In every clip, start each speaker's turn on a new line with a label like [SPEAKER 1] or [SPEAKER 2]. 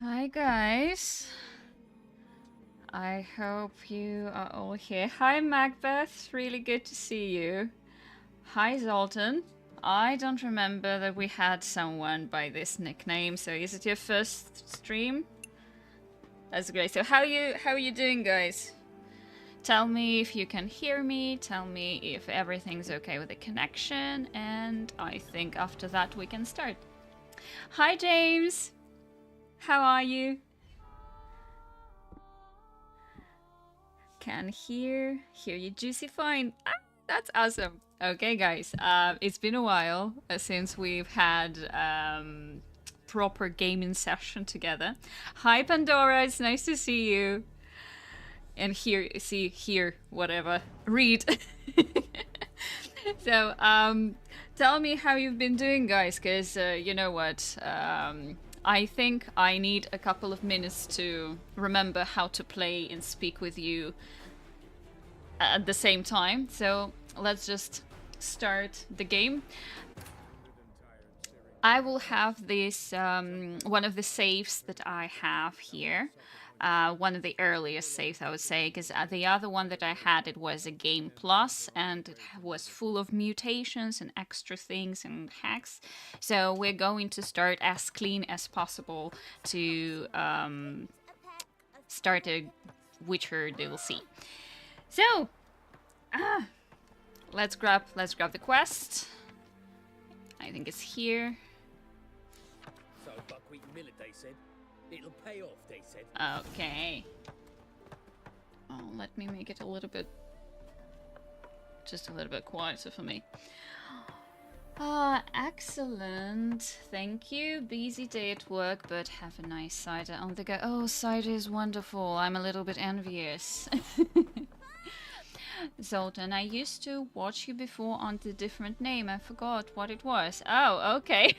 [SPEAKER 1] Hi guys. I hope you are all here. Hi Macbeth, really good to see you. Hi Zoltan. I don't remember that we had someone by this nickname, so is it your first stream? That's great. So how are you doing, guys? Tell me if you can hear me, tell me if everything's okay with the connection, and I think after that we can start. Hi James. How are you? Can hear you juicy fine. Ah, that's awesome. Okay, guys. It's been a while since we've had proper gaming session together. Hi, Pandora. It's nice to see you. And hear, whatever. Read. So, tell me how you've been doing, guys, because you know what? I think I need a couple of minutes to remember how to play and speak with you at the same time. So let's just start the game. I will have this one of the saves that I have here. One of the earliest saves, I would say, because the other one that I had, it was a game plus, and it was full of mutations and extra things and hacks. So we're going to start as clean as possible to start a Witcher DLC. So, let's grab the quest. I think it's here.
[SPEAKER 2] So buckwheat millet, they said. It'll pay off, they said.
[SPEAKER 1] Okay. Oh, let me make it just a little bit quieter for me. Excellent. Thank you. Busy day at work, but have a nice cider on the go. Oh, cider is wonderful. I'm a little bit envious. Zoltan, I used to watch you before on the different name. I forgot what it was. Oh, okay.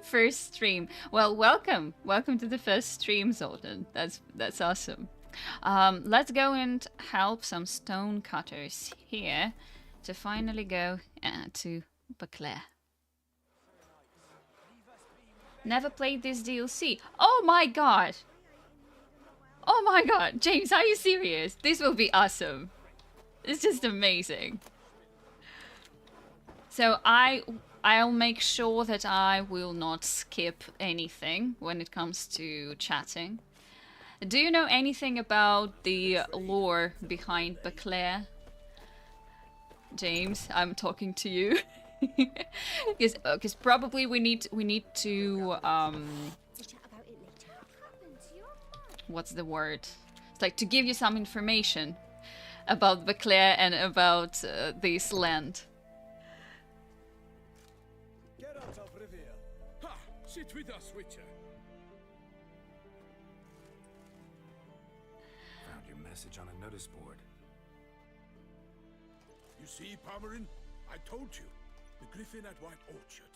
[SPEAKER 1] First stream. Well, welcome. Welcome to the first stream, Zoltan. That's awesome. Let's go and help some stone cutters here to finally go to Baclair. Never played this DLC. Oh my god! Oh my god! James, are you serious? This will be awesome. It's just amazing. So I'll make sure that I will not skip anything when it comes to chatting. Do you know anything about the lore behind Baclair? James, I'm talking to you. Because probably we need to what's the word? It's like to give you some information about Baclair and about this land.
[SPEAKER 3] Get out of Rivia.
[SPEAKER 2] Ha! Sit with us, Witcher.
[SPEAKER 3] Found your message on a notice board.
[SPEAKER 2] You see, Palmerin? I told you. The griffin at White Orchard.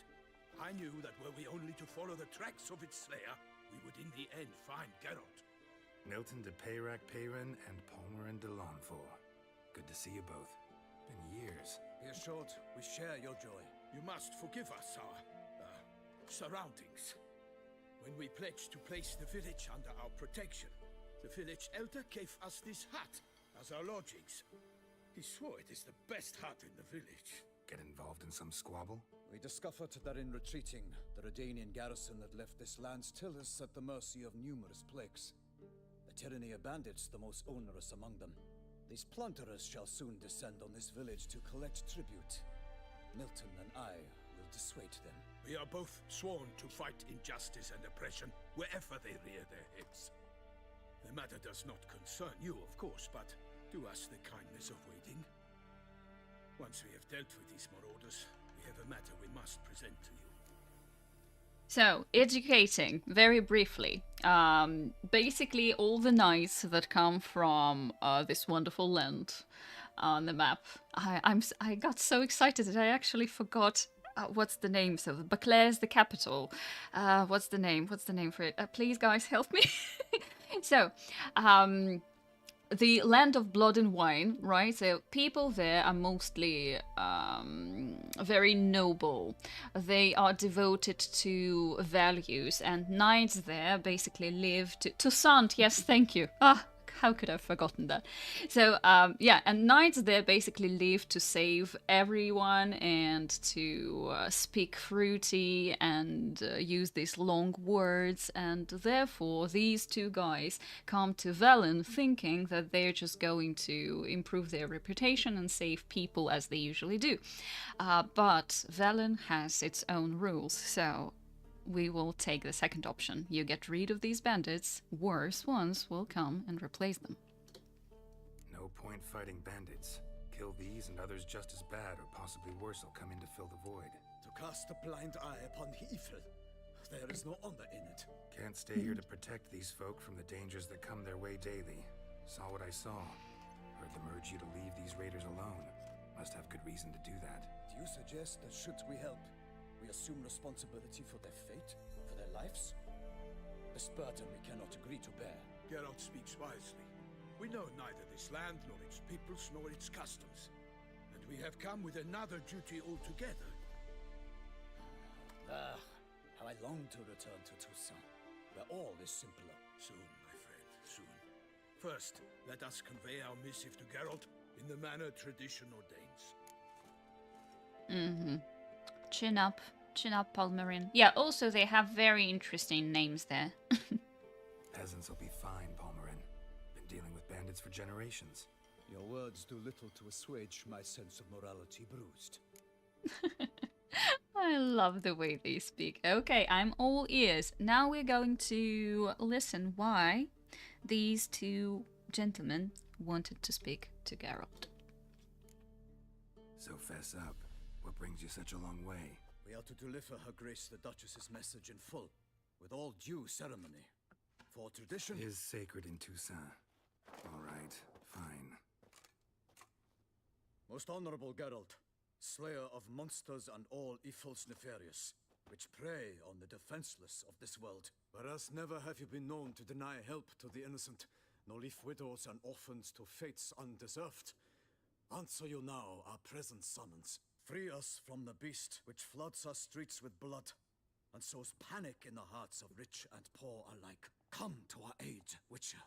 [SPEAKER 2] I knew that were we only to follow the tracks of its slayer, we would in the end find Geralt.
[SPEAKER 3] Milton de Peyrac Peyrin and Palmerin de Lawnfort. Good to see you both. Been years.
[SPEAKER 4] Here's short. We share your joy.
[SPEAKER 2] You must forgive us our surroundings. When we pledged to place the village under our protection, the village elder gave us this hut as our lodgings. He swore it is the best hut in the village.
[SPEAKER 3] Get involved in some squabble?
[SPEAKER 4] We discovered that in retreating, the Redanian garrison that left this land still is at the mercy of numerous plagues. The tyranny of bandits the most onerous among them. These plunderers shall soon descend on this village to collect tribute. Milton and I will dissuade them.
[SPEAKER 2] We are both sworn to fight injustice and oppression wherever they rear their heads. The matter does not concern you, of course, but do us the kindness of waiting. Once we have dealt with these marauders, we have a matter we must present to you.
[SPEAKER 1] So, educating, very briefly. Basically, all the knights that come from this wonderful land on the map. I got so excited that I actually forgot what's the name. So, Baclair is the capital. What's the name? What's the name for it? Please, guys, help me. So, the land of blood and wine, right? So people there are mostly very noble. They are devoted to values, and knights there basically live to Toussaint. Yes, thank you. Ah, how could I have forgotten that? So yeah, and knights there basically live to save everyone and to speak fruity and use these long words, and therefore these two guys come to Velen thinking that they're just going to improve their reputation and save people as they usually do. But Velen has its own rules, so we will take the second option. You get rid of these bandits, worse ones will come and replace them.
[SPEAKER 3] No point fighting bandits. Kill these and others just as bad or possibly worse will come in to fill the void.
[SPEAKER 4] To cast a blind eye upon the evil. There is no honor in it.
[SPEAKER 3] Can't stay here to protect these folk from the dangers that come their way daily. Saw what I saw. Heard them urge you to leave these raiders alone. Must have good reason to do that.
[SPEAKER 4] Do you suggest that should we help, we assume responsibility for their fate, for their lives? This burden we cannot agree to bear.
[SPEAKER 2] Geralt speaks wisely. We know neither this land, nor its peoples, nor its customs. And we have come with another duty altogether.
[SPEAKER 4] How I long to return to Toussaint, where all is simpler.
[SPEAKER 2] Soon, my friend, soon. First, let us convey our missive to Geralt in the manner tradition ordains.
[SPEAKER 1] Chin up, Palmerin. Yeah, also they have very interesting names there.
[SPEAKER 3] Peasants will be fine, Palmerin. Been dealing with bandits for generations.
[SPEAKER 4] Your words do little to assuage my sense of morality bruised.
[SPEAKER 1] I love the way they speak. Okay, I'm all ears. Now we're going to listen why these two gentlemen wanted to speak to Geralt.
[SPEAKER 3] So fess up. What brings you such a long way?
[SPEAKER 4] We are to deliver Her Grace the Duchess's message in full, with all due ceremony. For tradition
[SPEAKER 3] Is sacred in Toussaint. All right, fine.
[SPEAKER 4] Most honorable Geralt, slayer of monsters and all evils nefarious, which prey on the defenseless of this world. Whereas never have you been known to deny help to the innocent, nor leave widows and orphans to fates undeserved. Answer you now our present summons. Free us from the beast which floods our streets with blood, and sows panic in the hearts of rich and poor alike. Come to our aid, Witcher.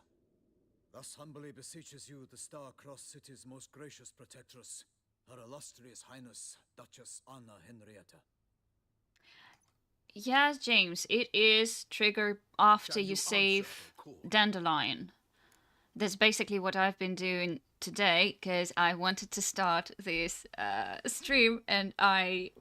[SPEAKER 4] Thus humbly beseeches you the Star-Crossed City's most gracious protectress, Her Illustrious Highness, Duchess Anna Henrietta.
[SPEAKER 1] Yes, James, it is triggered after
[SPEAKER 2] Shall
[SPEAKER 1] you
[SPEAKER 2] you
[SPEAKER 1] save
[SPEAKER 2] answer the call?
[SPEAKER 1] Dandelion. That's basically what I've been doing today, because I wanted to start this stream and I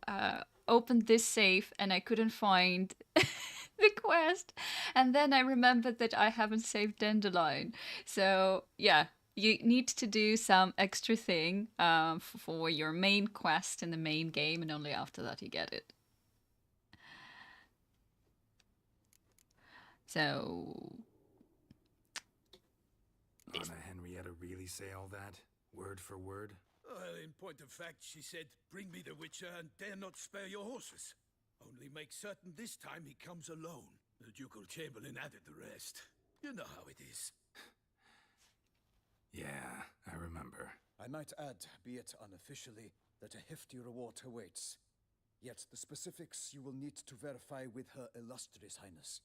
[SPEAKER 1] opened this safe and I couldn't find the quest. And then I remembered that I haven't saved Dandelion. So, yeah, you need to do some extra thing for your main quest in the main game, and only after that you get it. So...
[SPEAKER 3] Anna Henrietta really say all that? Word for word?
[SPEAKER 2] Well, in point of fact, she said, bring me the Witcher and dare not spare your horses. Only make certain this time he comes alone. The Ducal Chamberlain added the rest. You know how it is.
[SPEAKER 3] Yeah, I remember.
[SPEAKER 4] I might add, be it unofficially, that a hefty reward awaits. Yet the specifics you will need to verify with Her Illustrious Highness.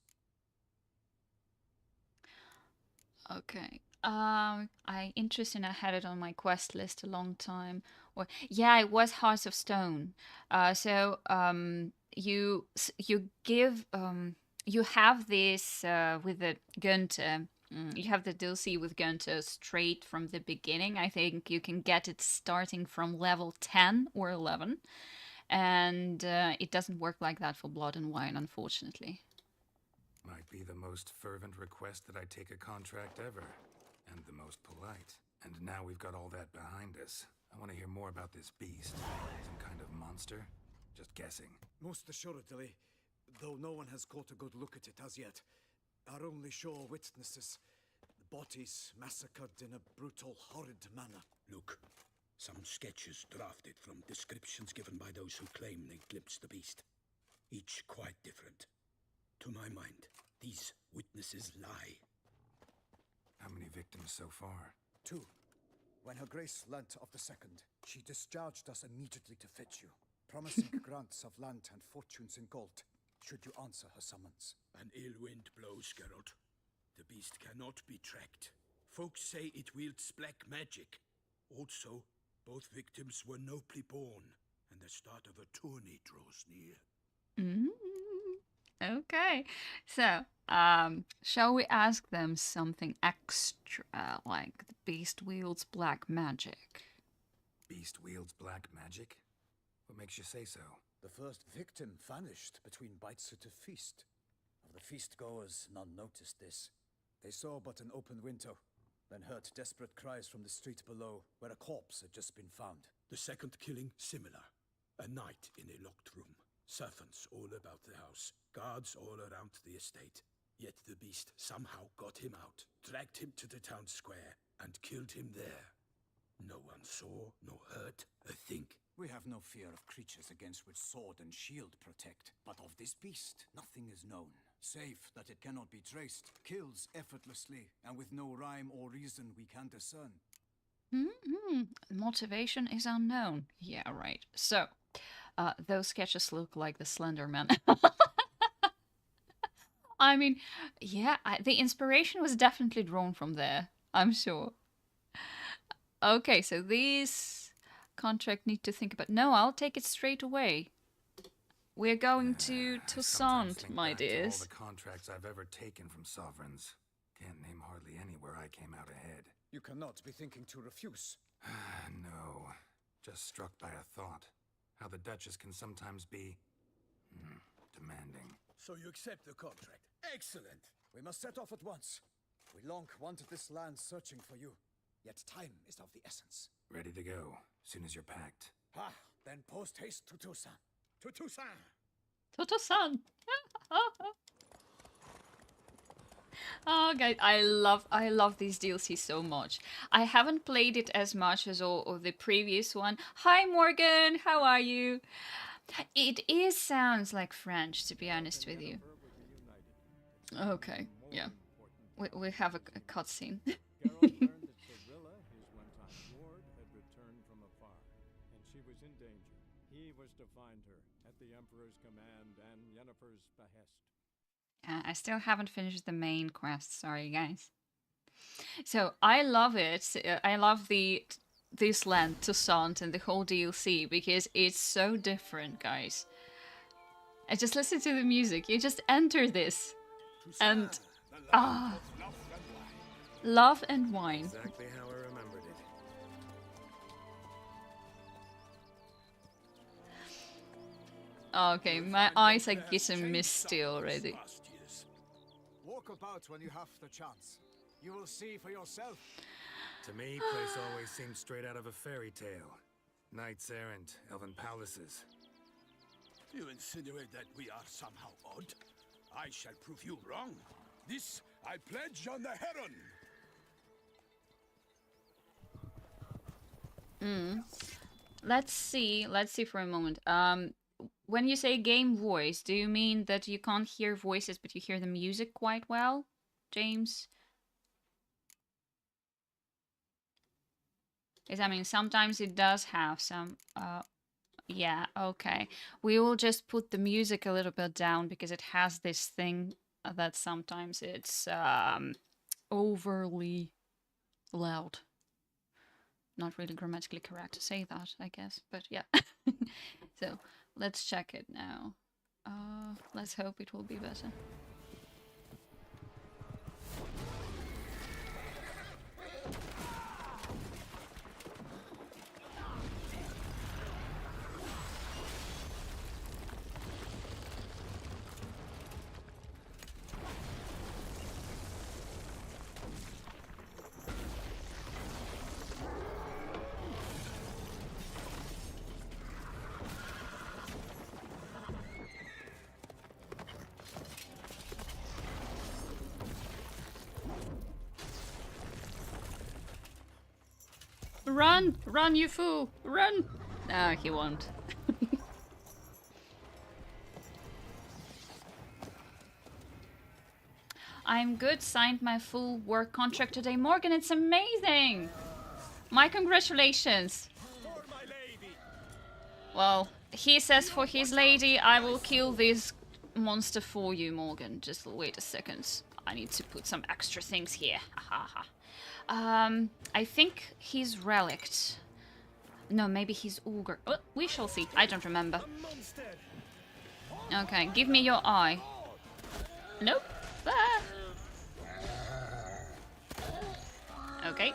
[SPEAKER 1] Okay. Interesting. I had it on my quest list a long time. Or yeah, it was Hearts of Stone. You give you have this with the Gunther. You have the DLC with Gunther straight from the beginning. I think you can get it starting from level 10 or 11, and it doesn't work like that for Blood and Wine, unfortunately.
[SPEAKER 3] Might be the most fervent request that I take a contract ever. And the most polite. And now we've got all that behind us. I want to hear more about this beast. Some kind of monster? Just guessing.
[SPEAKER 4] Most assuredly, though no one has caught a good look at it as yet. Our only sure witnesses. The bodies massacred in a brutal, horrid manner.
[SPEAKER 2] Look, some sketches drafted from descriptions given by those who claim they glimpsed the beast. Each quite different. To my mind, these witnesses lie.
[SPEAKER 3] How many victims so far?
[SPEAKER 4] 2. When her grace learnt of the second, she discharged us immediately to fetch you, promising grants of land and fortunes in gold, should you answer her summons.
[SPEAKER 2] An ill wind blows, Geralt. The beast cannot be tracked. Folks say it wields black magic. Also, both victims were nobly born, and the start of a tourney draws near.
[SPEAKER 1] Okay, so shall we ask them something extra, like the beast wields black magic?
[SPEAKER 3] Beast wields black magic? What makes you say so?
[SPEAKER 4] The first victim vanished between bites at a feast. Of the feast goers, none noticed this. They saw but an open window, then heard desperate cries from the street below, where a corpse had just been found.
[SPEAKER 2] The second killing similar. A night in a locked room. Servants all about the house. Guards all around the estate. Yet the beast somehow got him out, dragged him to the town square, and killed him there. No one saw, nor heard a thing.
[SPEAKER 4] We have no fear of creatures against which sword and shield protect, but of this beast nothing is known, save that it cannot be traced, kills effortlessly, and with no rhyme or reason we can discern.
[SPEAKER 1] Motivation is unknown. Yeah, right. So, those sketches look like the Slender Man. I mean, yeah, the inspiration was definitely drawn from there, I'm sure. Okay, so these contract need to think about. No, I'll take it straight away. We're going to Toussaint, my dears.
[SPEAKER 3] All the contracts I've ever taken from sovereigns. Can't name hardly any where I came out ahead.
[SPEAKER 4] You cannot be thinking to refuse.
[SPEAKER 3] No, just struck by a thought. How the Duchess can sometimes be demanding.
[SPEAKER 2] So you accept the contract. Excellent.
[SPEAKER 4] We must set off at once. We long wanted this land searching for you. Yet time is of the essence.
[SPEAKER 3] Ready to go, soon as you're packed.
[SPEAKER 4] Ah, then post haste to Toussaint.
[SPEAKER 2] To Toussaint!
[SPEAKER 1] Toto-san! Oh, guys, I love these DLC so much. I haven't played it as much as all of the previous one. Hi, Morgan! How are you? It sounds like French, to be honest with you. Okay, yeah. We have a cutscene.
[SPEAKER 5] Geralt learned that Cirilla, his one-time ward, had returned from afar, and she was in danger. He was to find her, at the Emperor's command and Yennefer's behest.
[SPEAKER 1] I still haven't finished the main quest, sorry guys. So, I love it. I love this land, Toussaint, and the whole DLC, because it's so different, guys. I just listen to the music, you just enter this. And love and wine.
[SPEAKER 3] Exactly how I remembered it.
[SPEAKER 1] Okay, my eyes are getting misty already.
[SPEAKER 4] Walk about when you have the chance. You will see for yourself.
[SPEAKER 3] To me, place always seemed straight out of a fairy tale. Knights errant, elven palaces.
[SPEAKER 2] You insinuate that we are somehow odd? I shall prove you wrong. This I pledge on the Heron.
[SPEAKER 1] Let's see for a moment. When you say game voice, do you mean that you can't hear voices but you hear the music quite well, James? Because I mean, sometimes it does have some, yeah, okay. We will just put the music a little bit down because it has this thing that sometimes it's overly loud. Not really grammatically correct to say that, I guess, but yeah. So, let's check it now. Let's hope it will be better. Run! Run, you fool! Run! No, he won't. I'm good. Signed my full work contract today. Morgan, it's amazing! My congratulations.
[SPEAKER 2] For my lady!
[SPEAKER 1] Well, he says for his lady, I will kill this monster for you, Morgan. Just wait a second. I need to put some extra things here. I think he's relict. No, maybe he's Augur. Oh, we shall see. I don't remember. Okay, give me your eye. Nope. Ah. Okay.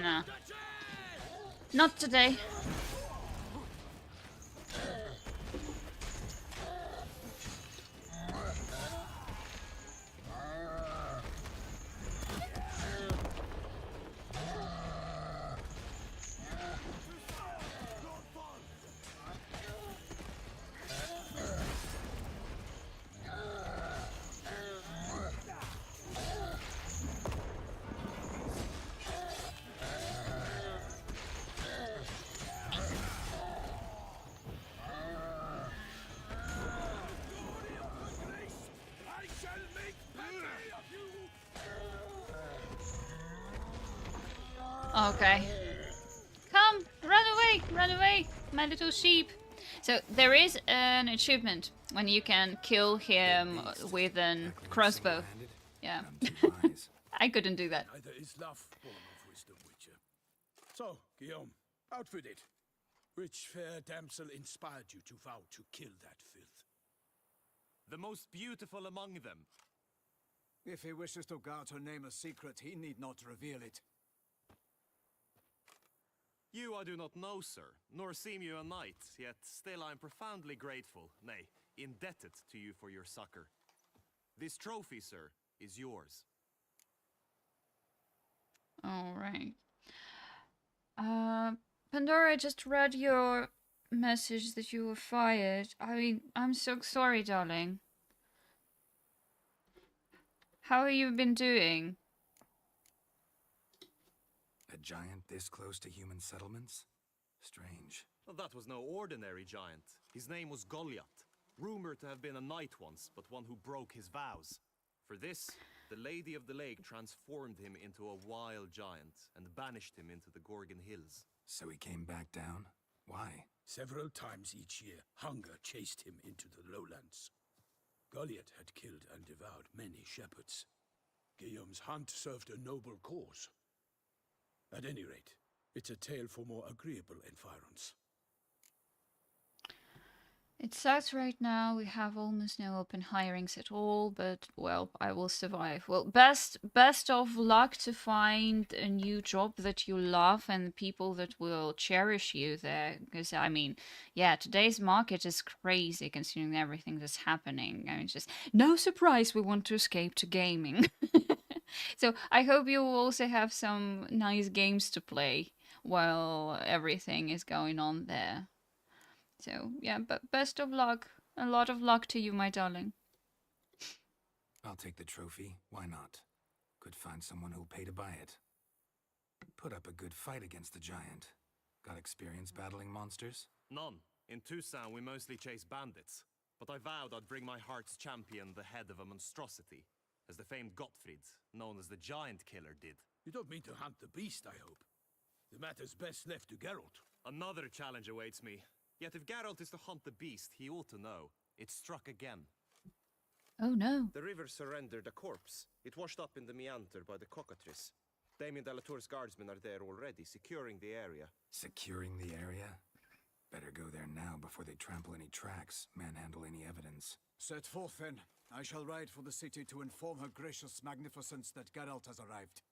[SPEAKER 1] Nah. Not today. Okay. Come, run away, my little sheep. So there is an achievement when you can kill him with a crossbow. Yeah. I couldn't do that.
[SPEAKER 2] Neither is love born of wisdom, Witcher. So, Guillaume, outfitted. Which fair damsel inspired you to vow to kill that filth?
[SPEAKER 6] The most beautiful among them.
[SPEAKER 4] If he wishes to guard her name a secret, he need not reveal it.
[SPEAKER 6] You I do not know, sir, nor seem you a knight, yet still I am profoundly grateful, nay, indebted to you for your succor. This trophy, sir, is yours.
[SPEAKER 1] All right. Pandora, I just read your message that you were fired. I'm so sorry, darling. How have you been doing?
[SPEAKER 3] A giant this close to human settlements? Strange.
[SPEAKER 6] Well, that was no ordinary giant. His name was Goliath, rumored to have been a knight once, but one who broke his vows. For this, the Lady of the Lake transformed him into a wild giant and banished him into the Gorgon Hills.
[SPEAKER 3] So he came back down? Why?
[SPEAKER 2] Several times each year, hunger chased him into the lowlands. Goliath had killed and devoured many shepherds. Guillaume's hunt served a noble cause. At any rate, it's a tale for more agreeable environs.
[SPEAKER 1] It sucks right now. We have almost no open hirings at all, but well, I will survive. Well, best of luck to find a new job that you love and people that will cherish you there. Because I mean, yeah, today's market is crazy considering everything that's happening. I mean, just no surprise we want to escape to gaming. So I hope you will also have some nice games to play while everything is going on there. So, yeah, but best of luck. A lot of luck to you, my darling.
[SPEAKER 3] I'll take the trophy. Why not? Could find someone who'll pay to buy it. Put up a good fight against the giant. Got experience battling monsters?
[SPEAKER 6] None. In Tucson, we mostly chase bandits. but I vowed I'd bring my heart's champion the head of a monstrosity, as the famed Gottfried, known as the Giant Killer, did.
[SPEAKER 2] You don't mean to hunt the beast, I hope. The matter's best left to Geralt.
[SPEAKER 6] Another challenge awaits me. Yet if Geralt is to hunt the beast, he ought to know. It struck again.
[SPEAKER 1] Oh no.
[SPEAKER 6] The river surrendered a corpse. It washed up in the meander by the cockatrice. Damien de la Tour's guardsmen are there already, securing the area.
[SPEAKER 3] Securing the area? Better go there now before they trample any tracks, manhandle any evidence.
[SPEAKER 4] Set forth then. I shall ride for the city to inform her gracious magnificence that Geralt has arrived.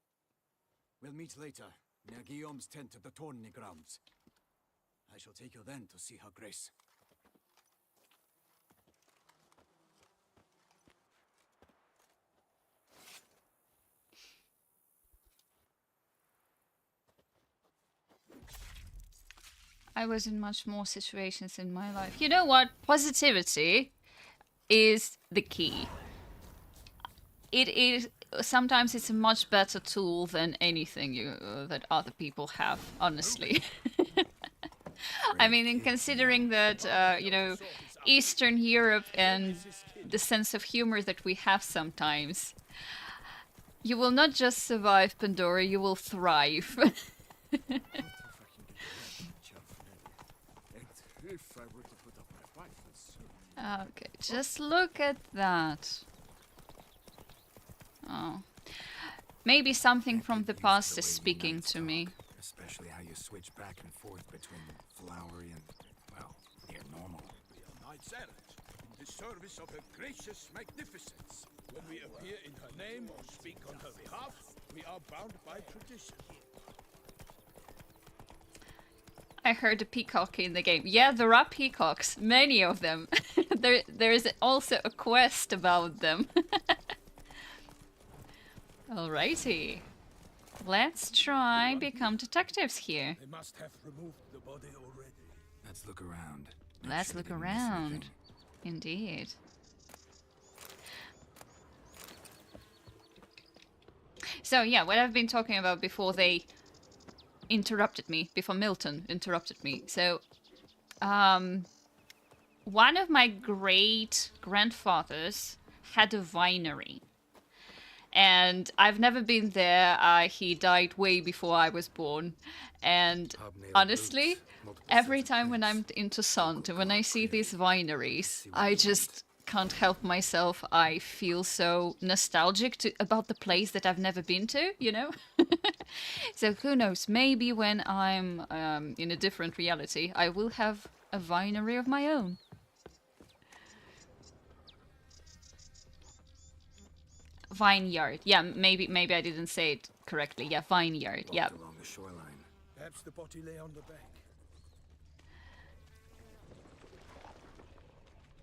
[SPEAKER 4] We'll meet later, near Guillaume's tent at the Tourney grounds. I shall take you then to see her grace.
[SPEAKER 1] I was in much more situations in my life. You know what? Positivity is the key. It is sometimes it's a much better tool than anything that other people have, honestly. I mean, in considering that you know, Eastern Europe and the sense of humor that we have sometimes, you will not just survive Pandora, you will thrive. Okay, just look at that. Oh. Maybe something from the past is speaking to me.
[SPEAKER 3] Especially how you switch back and forth between flowery and, well, near normal.
[SPEAKER 2] We are knights errant, in the service of her gracious magnificence. When we appear in her name or speak on her behalf, we are bound by tradition.
[SPEAKER 1] I heard a peacock in the game. Yeah, there are peacocks. Many of them. there is also a quest about them. Alrighty. Let's try become detectives here.
[SPEAKER 2] They must have removed the body already.
[SPEAKER 3] Let's look around. Not
[SPEAKER 1] Let's
[SPEAKER 3] sure
[SPEAKER 1] look
[SPEAKER 3] they didn't miss
[SPEAKER 1] around.
[SPEAKER 3] anything.
[SPEAKER 1] Indeed. So yeah, what I've been talking about before they interrupted me, before Milton interrupted me. So, one of my great grandfathers had a winery. And I've never been there. He died way before I was born. And
[SPEAKER 3] Hobnailed
[SPEAKER 1] honestly,
[SPEAKER 3] boots, multiple
[SPEAKER 1] every
[SPEAKER 3] sets of
[SPEAKER 1] time when I'm
[SPEAKER 3] prints.
[SPEAKER 1] in Toussaint, when I see these wineries, I just can't help myself. I feel so nostalgic about the place that I've never been to, you know? So who knows, maybe when I'm in a different reality, I will have a winery of my own. Vineyard. Yeah, maybe I didn't say it correctly. Yeah, vineyard. Yeah.
[SPEAKER 3] Walked along the shoreline.
[SPEAKER 2] Perhaps the body lay on the bank.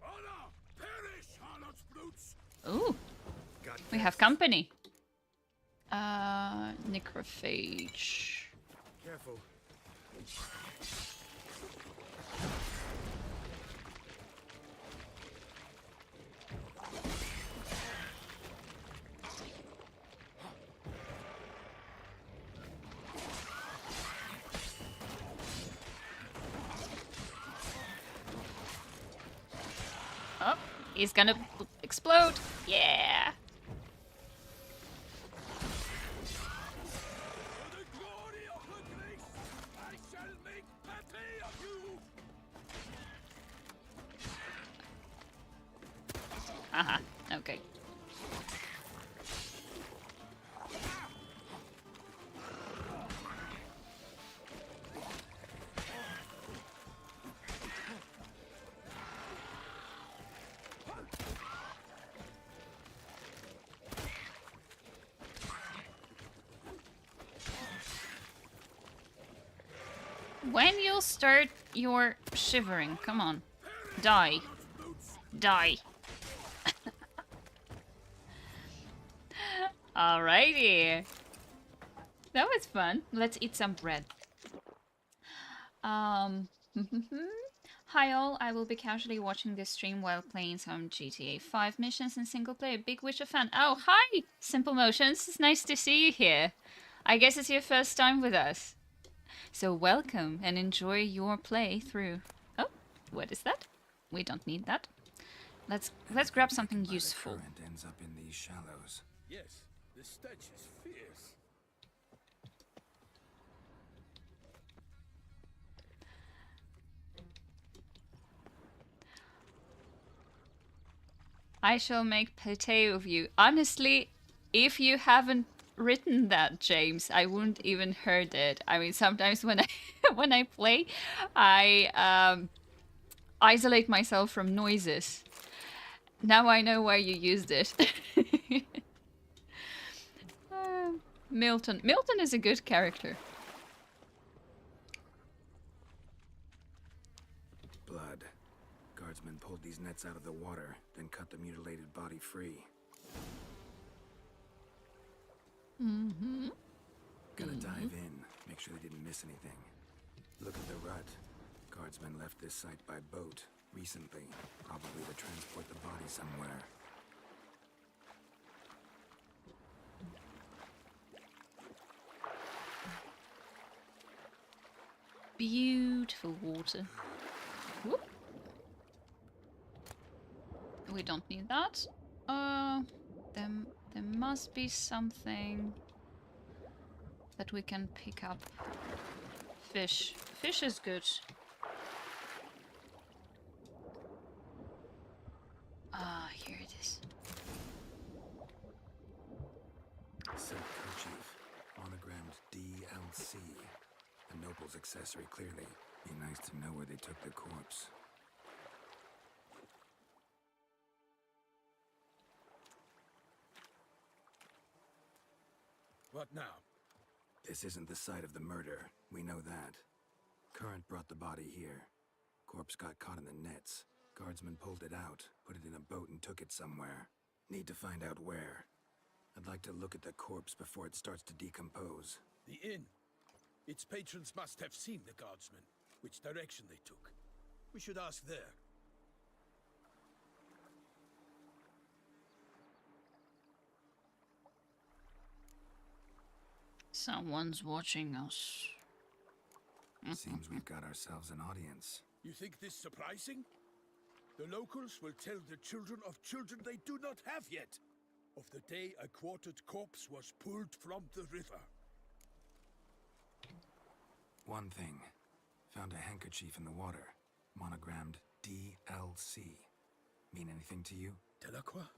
[SPEAKER 2] Honor! Perish, harlot's brutes!
[SPEAKER 1] Ooh,
[SPEAKER 3] Got
[SPEAKER 1] we have company. Necrophage.
[SPEAKER 3] Careful.
[SPEAKER 1] Oh, he's gonna explode. Yeah.
[SPEAKER 2] For the glory of her grace, I shall make pate of you!
[SPEAKER 1] Haha. Okay. When you'll start your shivering, come on. Die. Die. Alrighty. That was fun. Let's eat some bread. Hi all, I will be casually watching this stream while playing some GTA 5 missions in single player. Big Witcher fan. Oh, hi! Simple Motions. It's nice to see you here. I guess it's your first time with us. So welcome and enjoy your playthrough. Oh, what is that? We don't need that. Let's grab something
[SPEAKER 3] By the
[SPEAKER 1] useful.
[SPEAKER 3] current ends up in these shallows.
[SPEAKER 2] Yes, the stench is fierce.
[SPEAKER 1] I shall make pate of you. Honestly, if you haven't written that, James, I wouldn't even heard it. I mean, sometimes when I when I play, I isolate myself from noises. Now I know why you used it. Milton. Milton is a good character.
[SPEAKER 3] Blood. Guardsmen pulled these nets out of the water, then cut the mutilated body free. Gonna dive in, make sure they didn't miss anything. Look at the rut. Guardsmen left this site by boat recently, probably to transport the body somewhere.
[SPEAKER 1] Beautiful water. Whoop. We don't need that. There must be something that we can pick up. Fish. Fish is good. Ah, here it is.
[SPEAKER 3] Silk kerchief, monogrammed DLC. A noble's accessory, clearly. Be nice to know where they took the corpse.
[SPEAKER 2] What now?
[SPEAKER 3] This isn't the site of the murder. We know that. Current brought the body here. Corpse got caught in the nets. Guardsmen pulled it out, put it in a boat and took it somewhere. Need to find out where. I'd like to look at the corpse before it starts to decompose.
[SPEAKER 2] The inn. Its patrons must have seen the guardsmen, which direction they took. We should ask there.
[SPEAKER 1] Someone's watching us.
[SPEAKER 3] Seems we've got ourselves an audience.
[SPEAKER 2] You think this surprising? The locals will tell the children of children they do not have yet, of the day a quartered corpse was pulled from the river.
[SPEAKER 3] One thing. Found a handkerchief in the water. Monogrammed DLC. Mean anything to you?
[SPEAKER 2] Delacroix?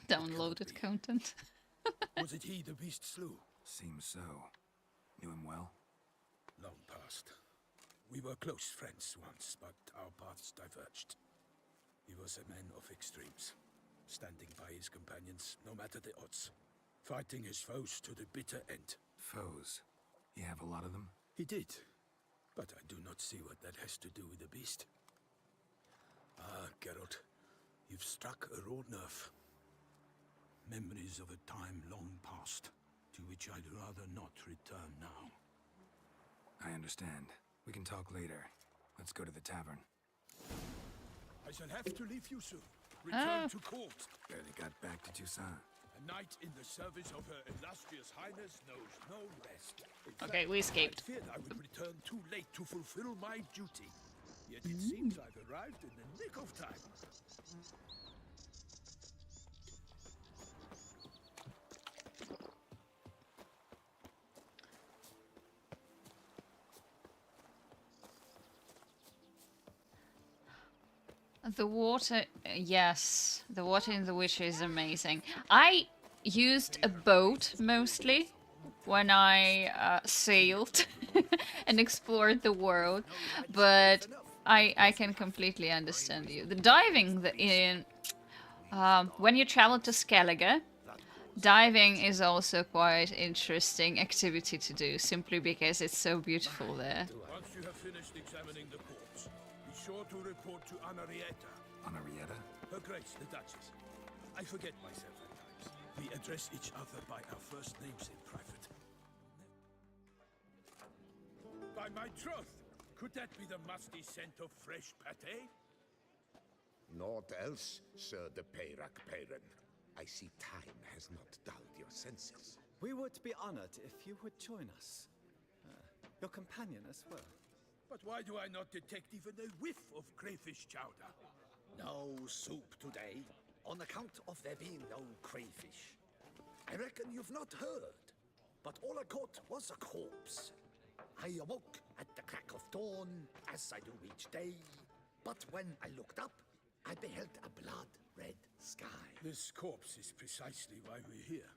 [SPEAKER 1] Downloaded content.
[SPEAKER 2] Was it he the beast slew?
[SPEAKER 3] Seems so. Knew him well?
[SPEAKER 2] Long past. We were close friends once, but our paths diverged. He was a man of extremes, standing by his companions no matter the odds, fighting his foes to the bitter end.
[SPEAKER 3] Foes? You have a lot of them?
[SPEAKER 2] He did, but I do not see what that has to do with the beast. Ah, Geralt, you've struck a raw nerve. Memories of a time long past, to which I'd rather not return now.
[SPEAKER 3] I understand. We can talk later. Let's go to the tavern.
[SPEAKER 2] I shall have to leave you soon. Return to court.
[SPEAKER 3] Barely got back to Toussaint.
[SPEAKER 2] A knight in the service of Her Illustrious Highness knows no rest. In
[SPEAKER 1] Okay,
[SPEAKER 2] fact,
[SPEAKER 1] we escaped.
[SPEAKER 2] I feared I would return too late to fulfill my duty. Yet it seems I've arrived in the nick of time.
[SPEAKER 1] The water, yes, the water in the Witcher is amazing. I used a boat mostly when I sailed and explored the world, but I can completely understand you. The diving in when you travel to Skellige, diving is also quite interesting activity to do, simply because it's so beautiful there.
[SPEAKER 2] Once you have finished examining the corpse, be sure to report to Anarietta.
[SPEAKER 3] Anarietta?
[SPEAKER 2] Her Grace, the Duchess. I forget myself at times. We address each other by our first names in private. By my troth, could that be the musty scent of fresh pâté?
[SPEAKER 7] Naught else, Sir de Peyrac Peyren. I see time has not dulled your senses.
[SPEAKER 4] We would be honored if you would join us. Your companion as well.
[SPEAKER 2] But why do I not detect even a whiff of crayfish chowder?
[SPEAKER 8] No soup today, on account of there being no crayfish. I reckon you've not heard, but all I caught was a corpse. I awoke at the crack of dawn, as I do each day, but when I looked up, I beheld a blood-red sky.
[SPEAKER 2] This corpse is precisely why we're here.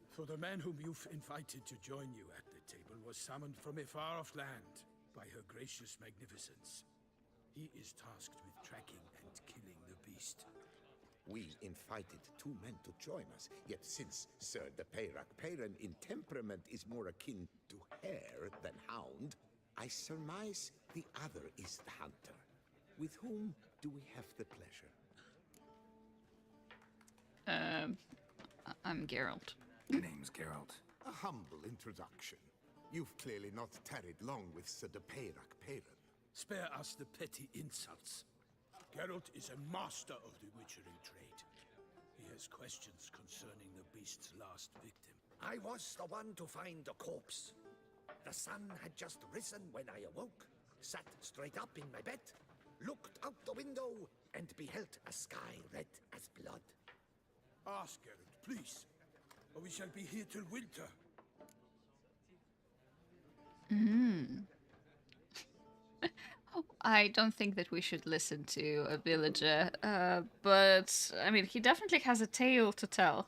[SPEAKER 2] For the man whom you've invited to join you at the table was summoned from a far-off land by her gracious magnificence. He is tasked with tracking and killing the beast.
[SPEAKER 7] We invited 2 men to join us, yet since Sir the Peyrac Peyran in temperament is more akin to hare than hound, I surmise the other is the hunter. With whom do we have the pleasure?
[SPEAKER 1] I'm Geralt.
[SPEAKER 3] Name's Geralt.
[SPEAKER 7] A humble introduction. You've clearly not tarried long with Sir the Peyrac Peyran.
[SPEAKER 2] Spare us the petty insults. Geralt is a master of the witchery trade. He has questions concerning the beast's last victim.
[SPEAKER 8] I was the one to find the corpse. The sun had just risen when I awoke, sat straight up in my bed, looked out the window, and beheld a sky red as blood.
[SPEAKER 2] Ask Geralt, please, or we shall be here till winter.
[SPEAKER 1] I don't think that we should listen to a villager, but I mean, he definitely has a tale to tell.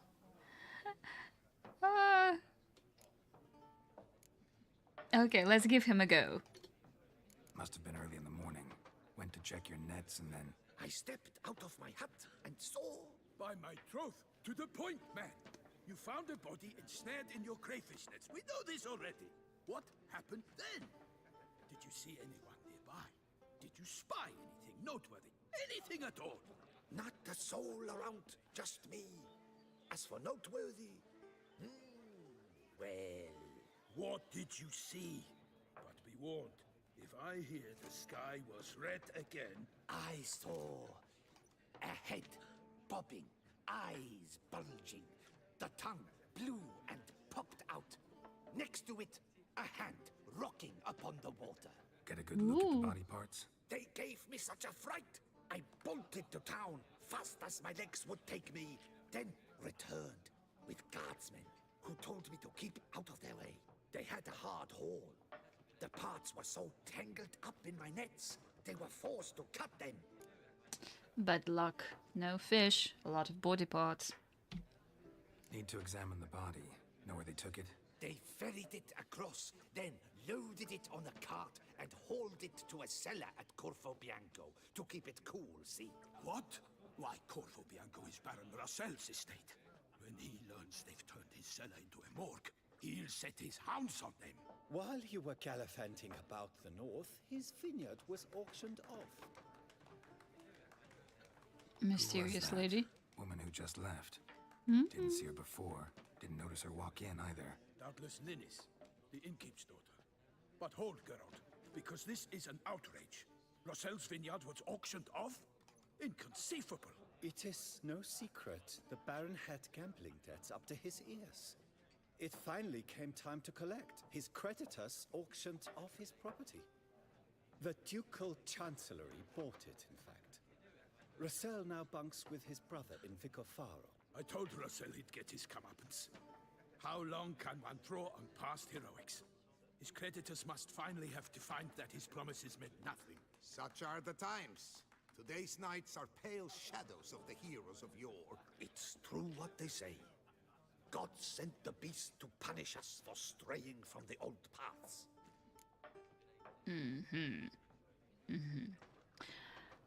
[SPEAKER 1] Okay, let's give him a go.
[SPEAKER 3] Must have been early in the morning. Went to check your nets and then...
[SPEAKER 8] I stepped out of my hut and saw...
[SPEAKER 2] By my troth, to the point, man. You found a body ensnared in your crayfish nets. We know this already. What happened then? Did you see anyone nearby? Did you spy anything noteworthy? Anything at all?
[SPEAKER 8] Not a soul around, just me. As for noteworthy... well...
[SPEAKER 2] What did you see? But be warned, if I hear the sky was red again...
[SPEAKER 8] I saw a head bobbing, eyes bulging, the tongue blue and popped out. Next to it, a hand rocking upon the water.
[SPEAKER 3] Get a good look at the body parts?
[SPEAKER 8] They gave me such a fright. I bolted to town, fast as my legs would take me, then returned with guardsmen who told me to keep out of their way. They had a hard haul. The parts were so tangled up in my nets, they were forced to cut them.
[SPEAKER 1] Bad luck. No fish, a lot of body parts.
[SPEAKER 3] Need to examine the body. Know where they took it?
[SPEAKER 8] They ferried it across, then loaded it on a cart and hauled it to a cellar at Corvo Bianco to keep it cool, see?
[SPEAKER 2] What? Why, Corvo Bianco is Baron Russell's estate. When he learns they've turned his cellar into a morgue, he'll set his hounds on them.
[SPEAKER 4] While you were gallivanting about the north, his vineyard was auctioned off.
[SPEAKER 1] Mysterious
[SPEAKER 3] Who was that?
[SPEAKER 1] lady.
[SPEAKER 3] Woman who just left. Didn't see her before. Didn't notice her walk in either.
[SPEAKER 2] Doubtless Ninnis, the innkeep's daughter. But hold, Geralt, because this is an outrage. Russell's vineyard was auctioned off? Inconceivable.
[SPEAKER 4] It is no secret the Baron had gambling debts up to his ears. It finally came time to collect. His creditors auctioned off his property. The Ducal Chancellery bought it, in fact. Russell now bunks with his brother in Vicofaro.
[SPEAKER 2] I told Russell he'd get his comeuppance. How long can one draw on past heroics? His creditors must finally have to find that his promises meant nothing.
[SPEAKER 7] Such are the times. Today's knights are pale shadows of the heroes of yore.
[SPEAKER 8] It's true what they say. God sent the beast to punish us for straying from the old paths.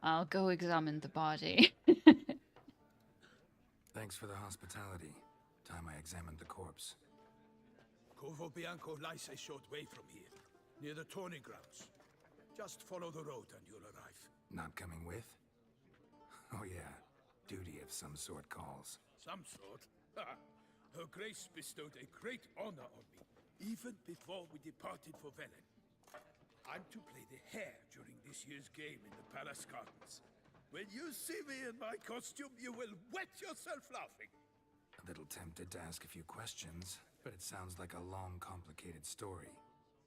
[SPEAKER 1] I'll go examine the body.
[SPEAKER 3] Thanks for the hospitality. Time I examined the corpse.
[SPEAKER 2] Corvo Bianco lies a short way from here, near the tourney grounds. Just follow the road and you'll arrive.
[SPEAKER 3] Not coming with? Oh yeah, duty of some sort calls.
[SPEAKER 2] Some sort? Her Grace bestowed a great honor on me, even before we departed for Velen. I'm to play the hare during this year's game in the palace gardens. When you see me in my costume, you will wet yourself laughing.
[SPEAKER 3] A little tempted to ask a few questions, but it sounds like a long, complicated story.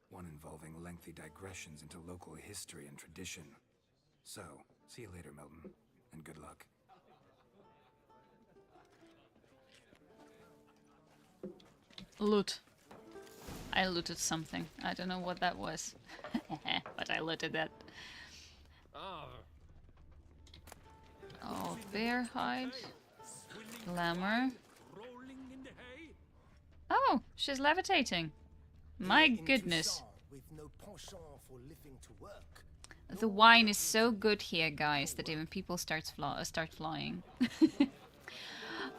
[SPEAKER 3] One involving lengthy digressions into local history and tradition. So, see you later, Milton. and good luck.
[SPEAKER 1] Loot. I looted something. I don't know what that was. But I looted that. Oh, bear hide. Glamour. Oh, she's levitating. My goodness. The wine is so good here, guys, that even people start flying.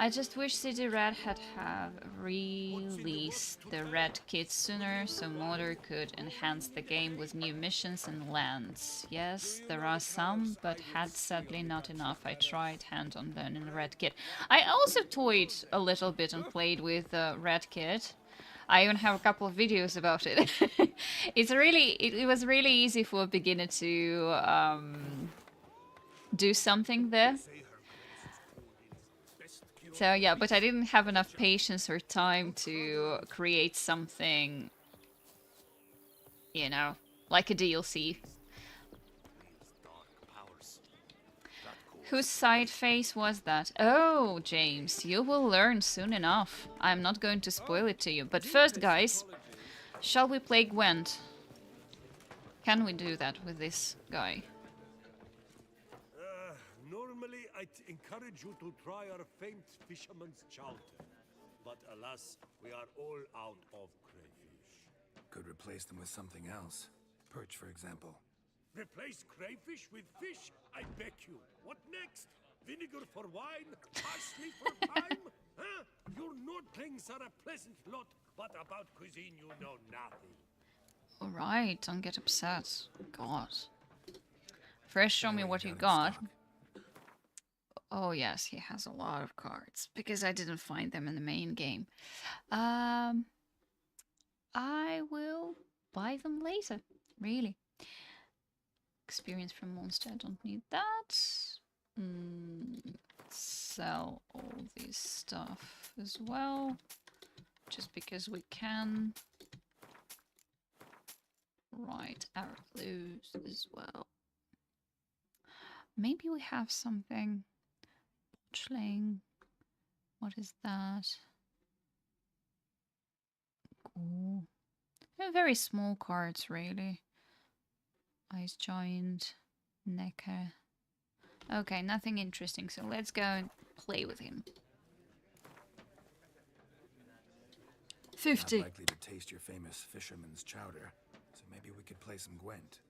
[SPEAKER 1] I just wish City Red had released the Red Kit sooner, so Modder could enhance the game with new missions and lands. Yes, there are some, but had sadly not enough. I tried hand-on learning the Red Kit. I also toyed a little bit and played with the Red Kit. I even have a couple of videos about it. It was really easy for a beginner to do something there. So yeah, but I didn't have enough patience or time to create something, you know, like a DLC. Whose side face was that? Oh, James, you will learn soon enough. I'm not going to spoil it to you. But first, guys, shall we play Gwent? Can we do that with this guy?
[SPEAKER 9] Normally, I'd encourage you to try our famed fisherman's chowder. But alas, we are all out of crayfish.
[SPEAKER 3] Could replace them with something else. Perch, for example.
[SPEAKER 9] Replace crayfish with fish? I beg you. What next? Vinegar for wine? Parsley for thyme? Huh? Your Nordlings are a pleasant lot, but about cuisine you know nothing.
[SPEAKER 1] Alright, don't get upset. God. First, show me what you
[SPEAKER 3] in
[SPEAKER 1] got.
[SPEAKER 3] stock.
[SPEAKER 1] Oh yes, he has a lot of cards, because I didn't find them in the main game. I will buy them later, really. Experience from monster, I don't need that. Sell all this stuff as well, just because we can. Right, arrows as well. Maybe we have something. Botchling. What is that? Cool. They're very small cards, really. Ice Giant, Necker. Okay, nothing interesting, so let's go and play with him. 50.
[SPEAKER 3] Not likely to taste your famous fisherman's chowder, so maybe we could play some Gwent.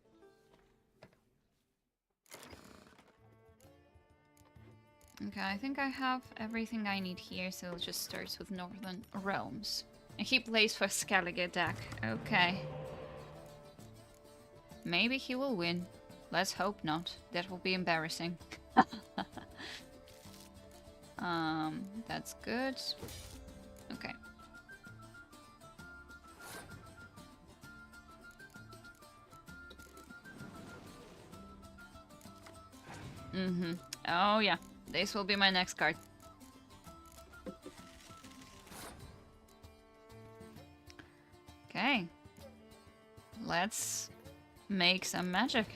[SPEAKER 1] Okay, I think I have everything I need here, so it just starts with Northern Realms. And he plays for Skellige deck. Okay. Maybe he will win. Let's hope not. That will be embarrassing. That's good. Okay. Oh yeah, this will be my next card. Okay. Let's make some magic.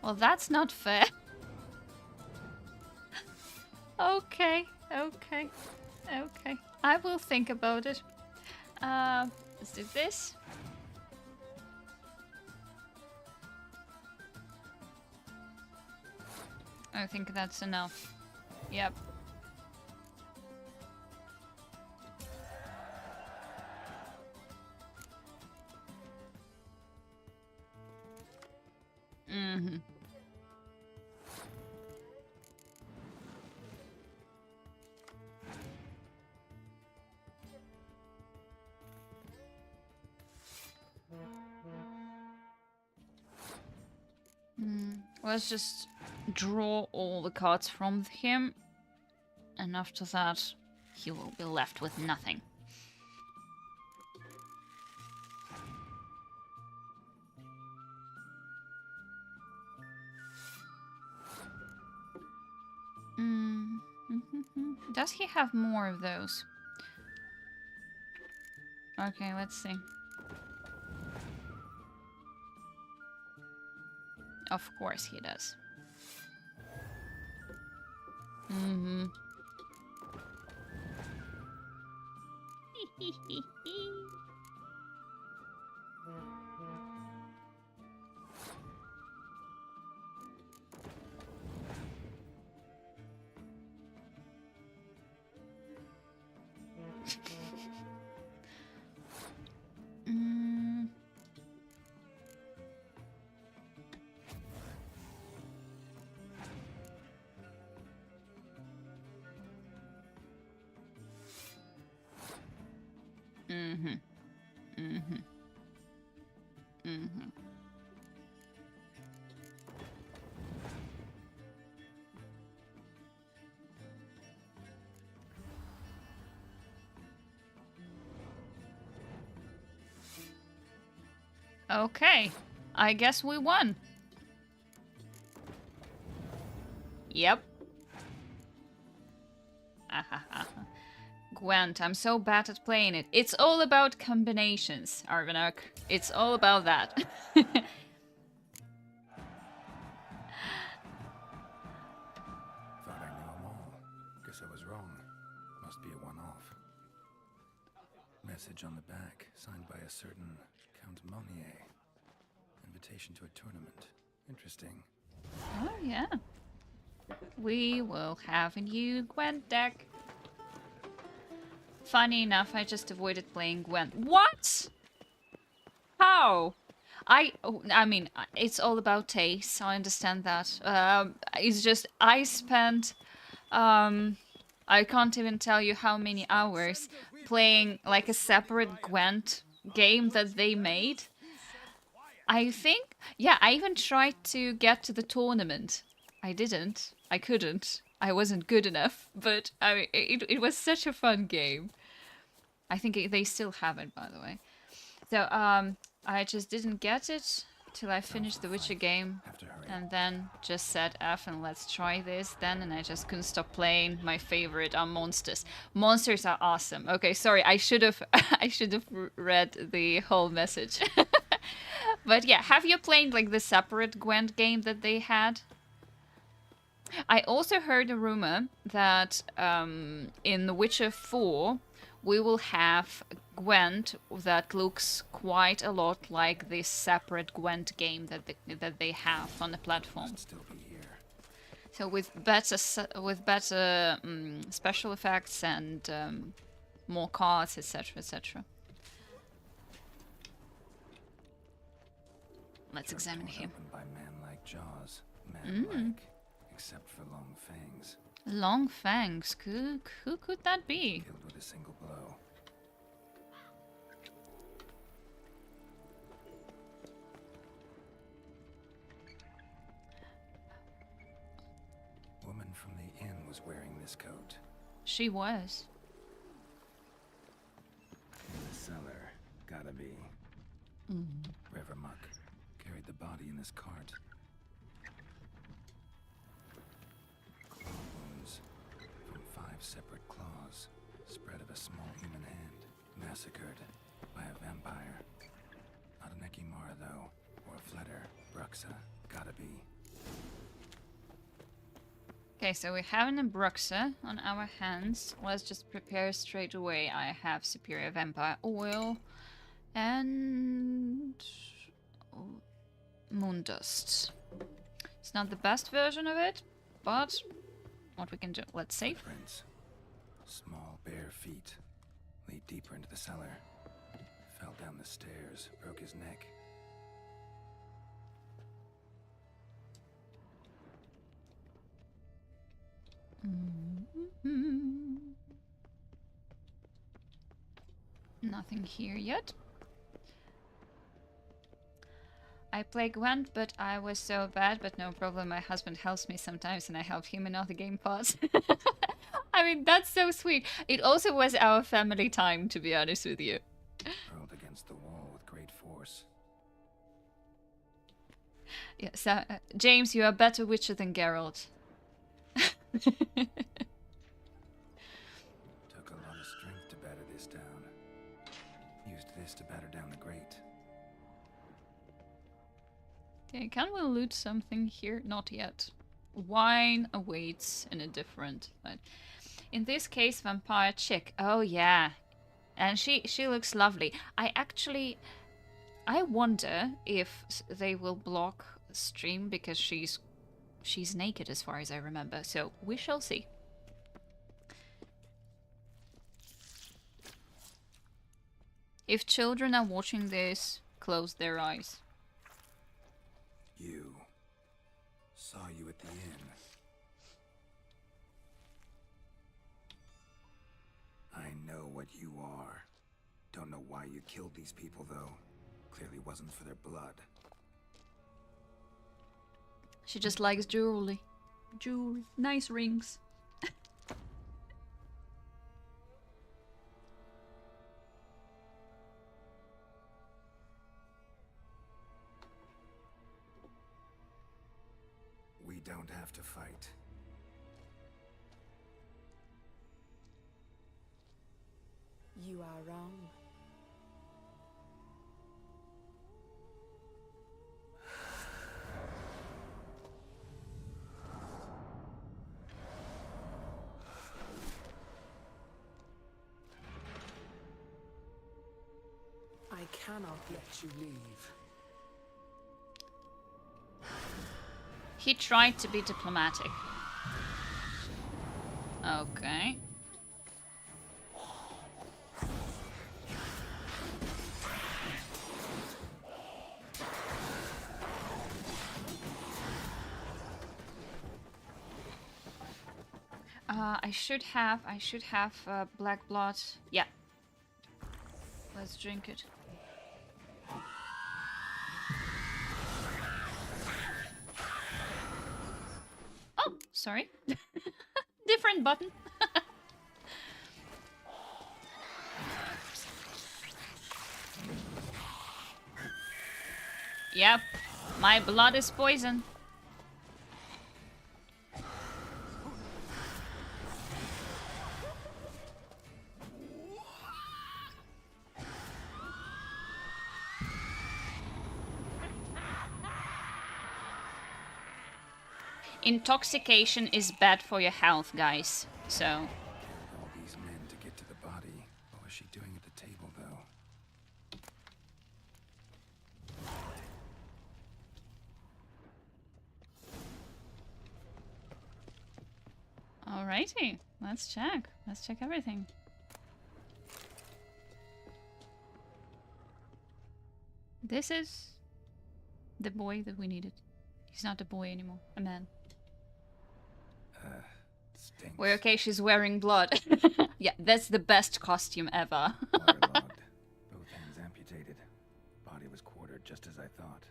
[SPEAKER 1] Well, that's not fair. Okay. I will think about it. Let's do this. I think that's enough. Yep. Let's just draw all the cards from him, and after that, he will be left with nothing. Does he have more of those? Okay, let's see. Of course he does. Mm-hmm. mm. Mm-hmm. Mm-hmm. Mm-hmm. Okay. I guess we won. Yep. Gwent, I'm so bad at playing it. It's all about combinations, Arvenok. It's all about that.
[SPEAKER 3] Thought I knew them all. Guess I was wrong. Must be a one-off. Message on the back, signed by a certain Count Monnier. Invitation to a tournament. Interesting.
[SPEAKER 1] Oh, yeah. We will have a new Gwent deck. Funny enough, I just avoided playing Gwent. What? How? I mean, it's all about taste, so I understand that. It's just, I spent, I can't even tell you how many hours playing like a separate Gwent game that they made. I think, yeah, I even tried to get to the tournament. I didn't. I couldn't. I wasn't good enough, but I mean, it was such a fun game. I think they still have it, by the way. So, I just didn't get it till I finished the Witcher game, and then just said F and let's try this then, and I just couldn't stop playing. My favorite are monsters. Monsters are awesome. Okay, sorry, I should have read the whole message. But yeah, have you played like the separate Gwent game that they had? I also heard a rumor that in The Witcher 4 we will have Gwent that looks quite a lot like this separate Gwent game that they have on the platform. So with better special effects and more cards, etc., etc. Let's examine him.
[SPEAKER 3] By man-like jaws, man-like, except for long fangs.
[SPEAKER 1] Long fangs. Who could that be?
[SPEAKER 3] Killed with a single blow. Woman from the inn was wearing this coat.
[SPEAKER 1] She was.
[SPEAKER 3] In the cellar, gotta be. Revermuck carried the body in his cart. Claw wounds from 5 separate claws, spread of a small human hand, massacred by a vampire. Not an Ekimara though, or a Fletter. Bruxa, gotta be.
[SPEAKER 1] Okay, so we have an Bruxa on our hands. Let's just prepare straight away. I have Superior Vampire Oil and Moondust. It's not the best version of it, but what we can do. Let's save.
[SPEAKER 3] Footprints. Small bare feet. Lead deeper into the cellar. Fell down the stairs, broke his neck.
[SPEAKER 1] Nothing here yet. I play Gwent, but I was so bad, but no problem. My husband helps me sometimes and I help him in other game parts. I mean, that's so sweet. It also was our family time, to be honest with you.
[SPEAKER 3] Hurled against the wall with great force.
[SPEAKER 1] Yeah, so, James, you are a better Witcher than Geralt.
[SPEAKER 3] Took a lot of strength to batter this down. Used knives to batter down the grate.
[SPEAKER 1] Okay, can we loot something here? Not yet. Wine awaits in a different... But in this case, vampire chick. Oh yeah. And she looks lovely. I wonder if they will block the stream because she's naked as far as I remember. So we shall see. If children are watching this, close their eyes.
[SPEAKER 3] You. Saw you at the inn. I know what you are. Don't know why you killed these people, though. Clearly wasn't for their blood.
[SPEAKER 1] She just likes jewelry. Jewelry. Nice rings.
[SPEAKER 3] We don't have to fight.
[SPEAKER 10] You are wrong. I cannot let you leave.
[SPEAKER 1] He tried to be diplomatic. Okay. I should have black blood. Yeah. Let's drink it. Oh, sorry. Different button. Yep. My blood is poison. Intoxication is bad for your health, guys. So.
[SPEAKER 3] All these men to get to the body. What was she doing at the table, though?
[SPEAKER 1] Alrighty. Let's check. Let's check everything. This is the boy that we needed. He's not a boy anymore. A man.
[SPEAKER 3] Stinks.
[SPEAKER 1] We're okay, she's wearing blood. Yeah, that's the best costume ever.
[SPEAKER 3] Waterlogged. Both hands amputated. Body was quartered just as I thought.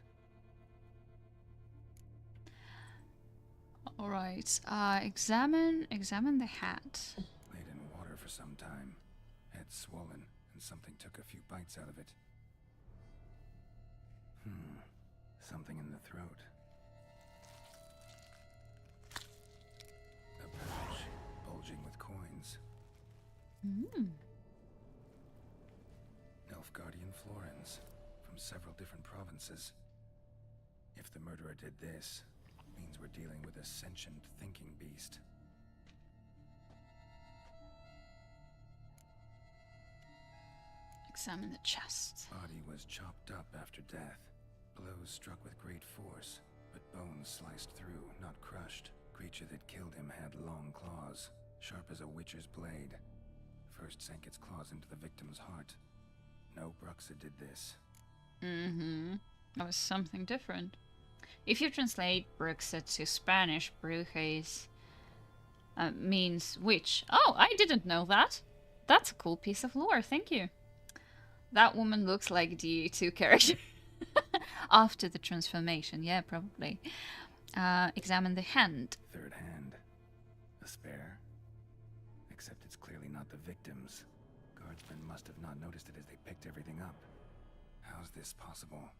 [SPEAKER 1] Alright, examine the hat.
[SPEAKER 3] Laid in water for some time. Head swollen, and something took a few bites out of it. Something in the throat. A pouch, bulging with coins. Nilfgaardian florins, from several different provinces. If the murderer did this, means we're dealing with a sentient thinking beast.
[SPEAKER 1] Examine the chest.
[SPEAKER 3] Body was chopped up after death. Blows struck with great force, but bones sliced through, not crushed. Creature that killed him had long claws, sharp as a witcher's blade. First sank its claws into the victim's heart. No Bruxa did this.
[SPEAKER 1] That was something different. If you translate Bruxa to Spanish, bruja means witch. Oh, I didn't know that. That's a cool piece of lore, thank you. That woman looks like the E2 character. After the transformation, yeah, probably. Examine the hand.
[SPEAKER 3] Third hand. A spare. Except it's clearly not the victim's. Guardsmen must have not noticed it as they picked everything up. How's this possible?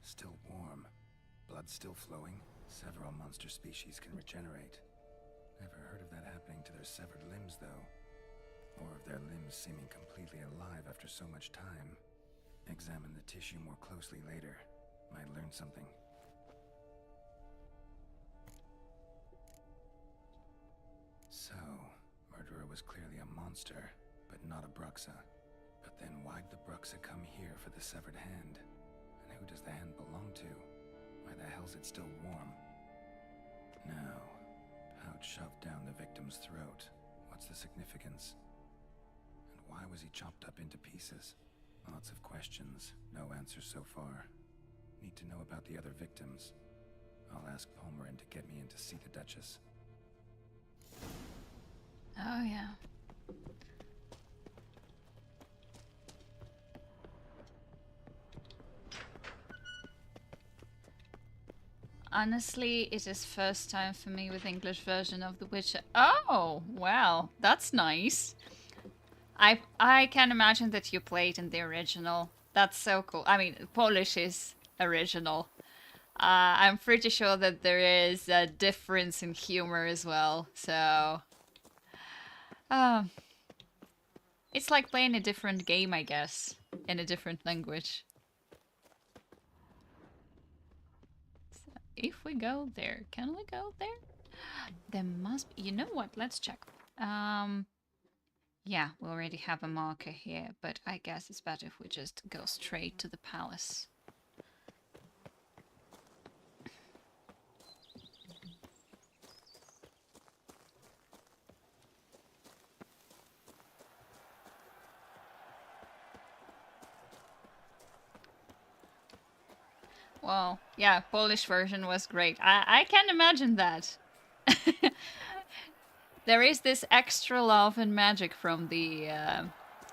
[SPEAKER 3] Still warm. Blood still flowing. Several monster species can regenerate. Never heard of that happening to their severed limbs, though. Or of their limbs seeming completely alive after so much time. Examine the tissue more closely later. Might learn something. So, murderer was clearly a monster, but not a Bruxa. But then why'd the Bruxa come here for the severed hand? And who does the hand belong to? Why the hell's it still warm? Now, pouch shoved down the victim's throat. What's the significance? And why was he chopped up into pieces? Lots of questions, no answers so far. Need to know about the other victims. I'll ask Palmerin to get me in to see the Duchess.
[SPEAKER 1] Oh, yeah. Honestly, it is first time for me with English version of The Witcher. Oh, well, that's nice. I can imagine that you played in the original. That's so cool. I mean, Polish is original. I'm pretty sure that there is a difference in humor as well. So, it's like playing a different game, I guess, in a different language. So if we go there, can we go there? There must be. You know what? Let's check. Yeah, we already have a marker here, but I guess it's better if we just go straight to the palace. Well, yeah, Polish version was great. I can imagine that. There is this extra love and magic from the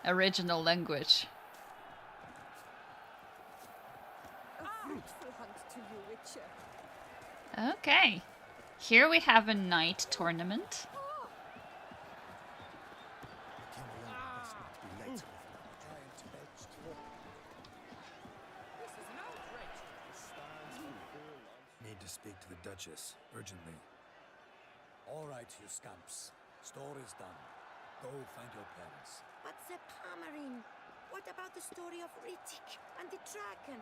[SPEAKER 1] original language.
[SPEAKER 10] A fruitful hunt to you, Witcher.
[SPEAKER 1] Okay. Here we have a knight tournament.
[SPEAKER 3] Need to speak to the Duchess, urgently.
[SPEAKER 4] All right, you scamps. Story's done. Go find your parents.
[SPEAKER 11] But the Palmerin, what about the story of Rittik and the dragon?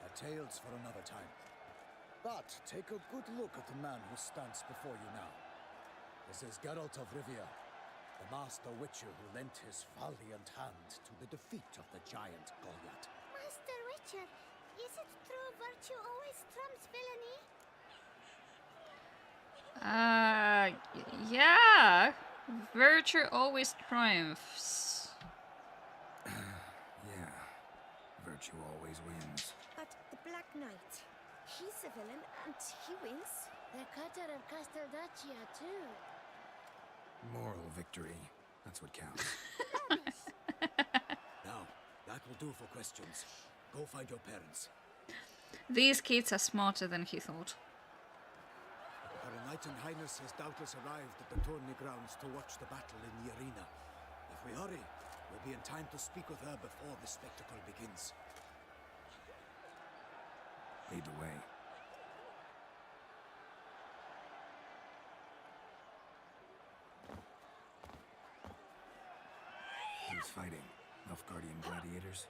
[SPEAKER 4] A tale's for another time. But take a good look at the man who stands before you now. This is Geralt of Rivia, the master witcher who lent his valiant hand to the defeat of the giant Goliath.
[SPEAKER 11] Master Witcher, is it true virtue always trumps villainy?
[SPEAKER 1] Yeah. Virtue always triumphs.
[SPEAKER 3] Yeah. Virtue always wins.
[SPEAKER 11] But the Black Knight, he's a villain and he wins.
[SPEAKER 12] The cutter of Casteldaccia, too.
[SPEAKER 3] Moral victory. That's what counts.
[SPEAKER 4] Now, that will do for questions. Go find your parents.
[SPEAKER 1] These kids are smarter than he thought.
[SPEAKER 4] Her Knight and Highness has doubtless arrived at the tourney grounds to watch the battle in the arena. If we hurry, we'll be in time to speak with her before the spectacle begins.
[SPEAKER 3] Lead the way. Who's fighting? Nilfgaardian gladiators?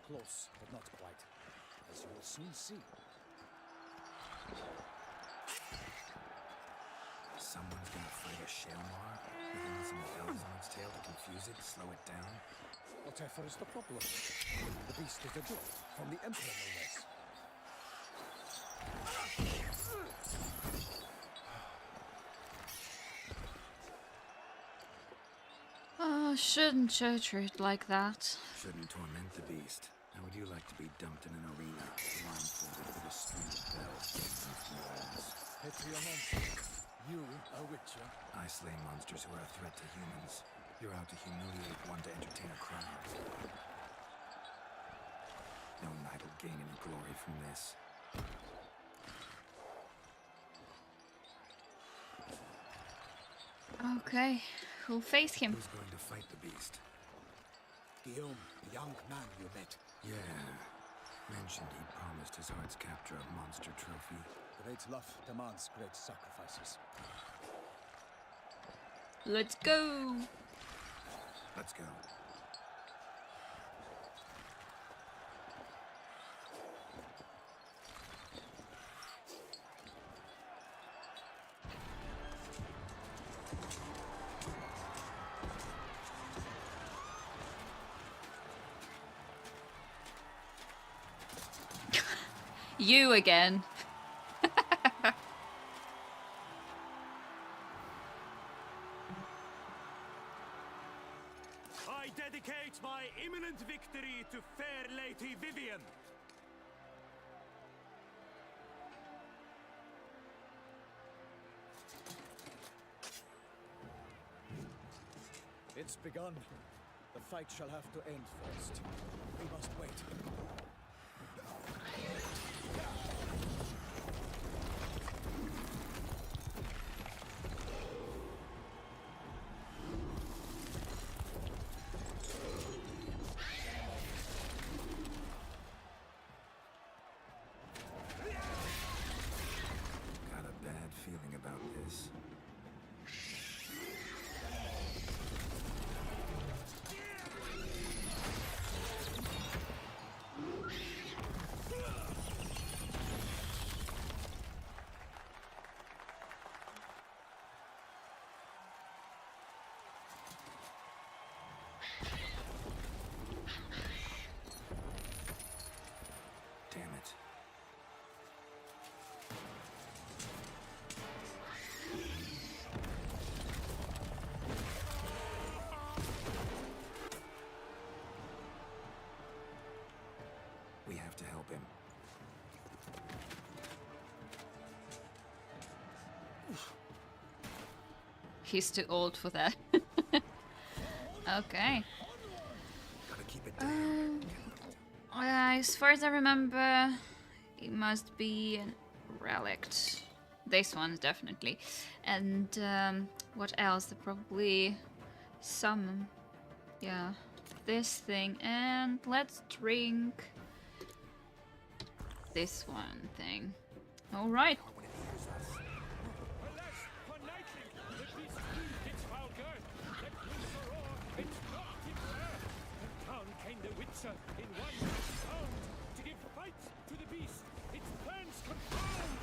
[SPEAKER 4] Close, but not quite. As you will soon see.
[SPEAKER 3] Someone's gonna fight a Shelmar? With some bells on its tail to confuse it, slow it down?
[SPEAKER 4] Whatever is the problem? The beast is a gift from the Emperor, no less.
[SPEAKER 1] Oh, shouldn't torture it like that.
[SPEAKER 3] Shouldn't torment the beast. How would you like to be dumped in an arena, blindfolded with a string of bells dancing through the walls?
[SPEAKER 4] Pity a monster. You, a witcher.
[SPEAKER 3] I slay monsters who are a threat to humans. You're out to humiliate one to entertain a crowd. No knight will gain any glory from this.
[SPEAKER 1] Okay, who'll face him?
[SPEAKER 3] Who's going to fight the beast?
[SPEAKER 4] Guillaume, the young man you met.
[SPEAKER 3] Yeah. Mentioned he promised his heart's capture a monster trophy.
[SPEAKER 4] Great love demands great sacrifices.
[SPEAKER 1] Let's go!
[SPEAKER 3] Let's go.
[SPEAKER 1] You again.
[SPEAKER 6] I dedicate my imminent victory to fair Lady Vivian.
[SPEAKER 4] It's begun. The fight shall have to end first. We must wait.
[SPEAKER 3] Got a bad feeling about this. Damn it. We have to help him.
[SPEAKER 1] He's too old for that. Okay.
[SPEAKER 3] Gotta keep it down.
[SPEAKER 1] As far as I remember, it must be an relict. This one, definitely. And what else? Probably some... Yeah, this thing. And let's drink this one thing. Alright.
[SPEAKER 9] In one sound to give fight to the beast. Its plans confirmed.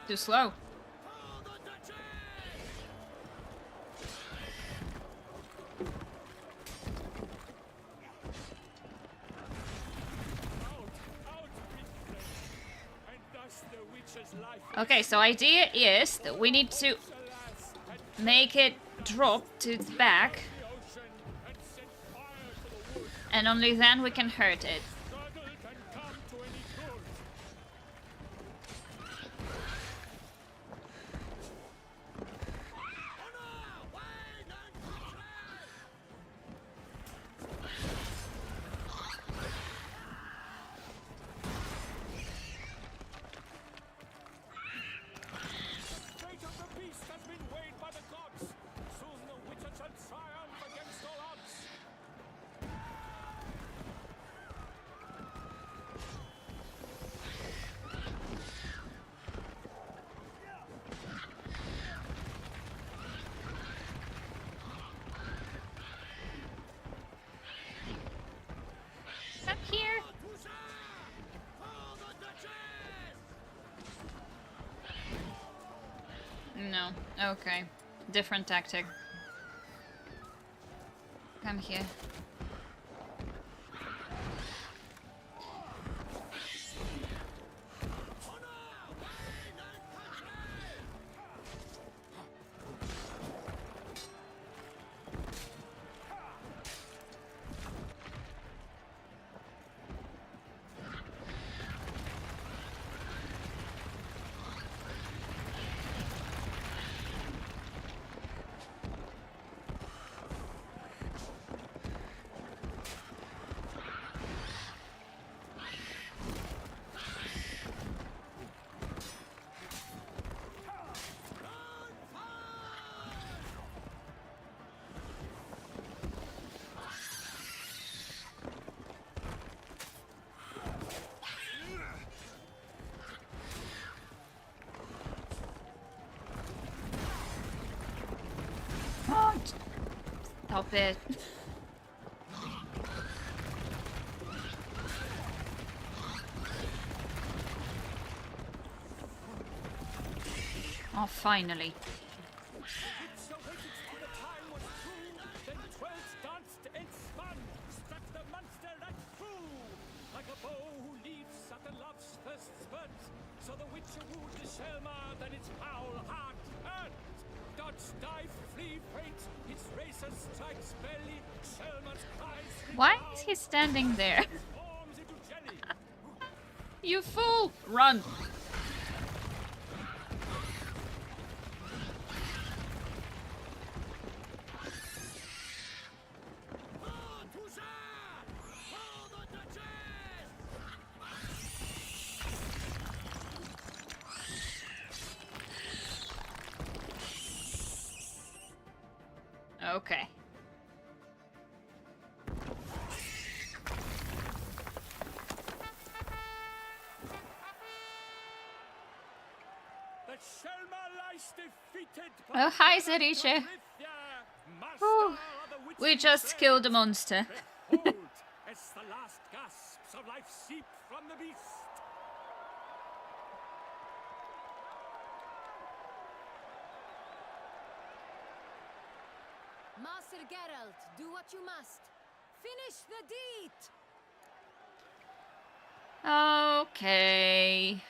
[SPEAKER 1] Too slow. Okay, so idea is that we need to make it drop to its back, and only then we can hurt it. Up here. No. Okay. Different tactic. Come here. Stop it. Oh, finally.
[SPEAKER 9] first spurt, so the Witcher wooed the Selma, then its foul heart hurt. Dodge, dive, flee, faint, its racer strikes belly, Selma's cries.
[SPEAKER 1] Why is he standing there? You fool! Run! Okay. Oh, hi, Zeriche. We just killed a monster.
[SPEAKER 9] As the last gasps of life seep from the beast.
[SPEAKER 10] Master Geralt, do what you must. Finish the deed!
[SPEAKER 1] Okay.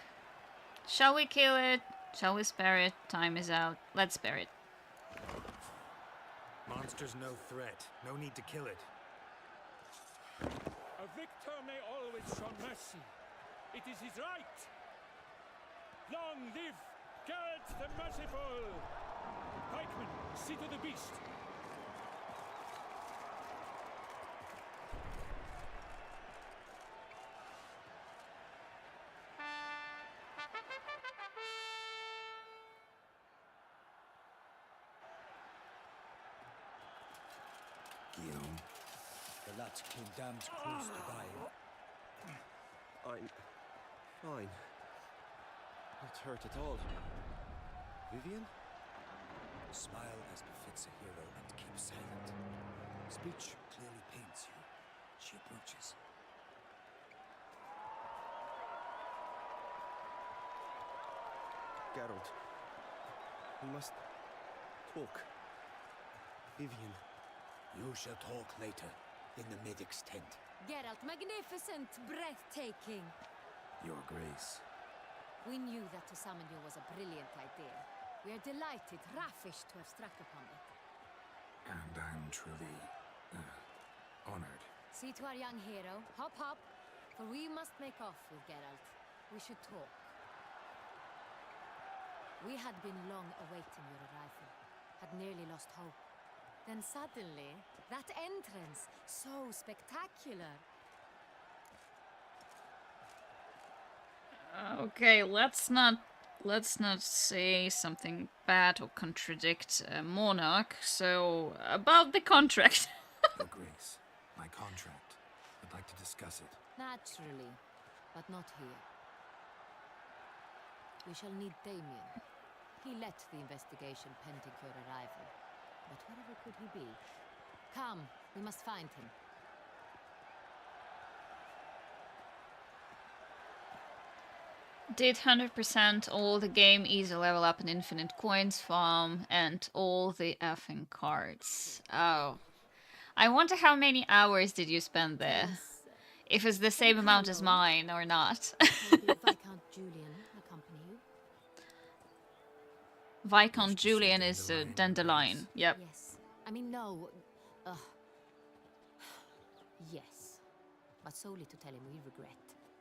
[SPEAKER 1] Shall we kill it? Shall we spare it? Time is out. Let's spare it.
[SPEAKER 3] Monster's no threat. No need to kill it.
[SPEAKER 9] A victor may always show mercy. It is his right. Long live Geralt the Merciful! Pikeman, see to the beast.
[SPEAKER 4] The lad came damned close to dying.
[SPEAKER 6] I'm fine. Not hurt at all. Vivian?
[SPEAKER 4] Smile as befits a hero and keep silent. Speech clearly pains you. She approaches.
[SPEAKER 6] Geralt. We must talk. Vivian.
[SPEAKER 4] You shall talk later, in the medic's tent.
[SPEAKER 10] Geralt, magnificent, breathtaking.
[SPEAKER 3] Your Grace.
[SPEAKER 10] We knew that to summon you was a brilliant idea. We are delighted, ravished to have struck upon it.
[SPEAKER 3] And I'm truly honored.
[SPEAKER 10] See to our young hero. Hop, hop. For we must make off with Geralt. We should talk. We had been long awaiting your arrival. Had nearly lost hope. Then suddenly, that entrance, so spectacular.
[SPEAKER 1] Okay, let's not say something bad or contradict Monarch. So, about the contract.
[SPEAKER 3] Your Grace, my contract. I'd like to discuss it.
[SPEAKER 10] Naturally, but not here. We shall need Damien. He led the investigation pending your arrival. But wherever could he be? Come, we must find him.
[SPEAKER 1] Did 100% all the game, easy level up and infinite coins farm, and all the effing cards. Oh. I wonder how many hours did you spend there?
[SPEAKER 10] Yes.
[SPEAKER 1] If it's the same amount as mine or not.
[SPEAKER 10] Maybe Viscount Julian accompany you?
[SPEAKER 1] Viscount Julian is a dandelion. Yep.
[SPEAKER 10] Yes. I mean, no. Yes. But solely to tell him we regret.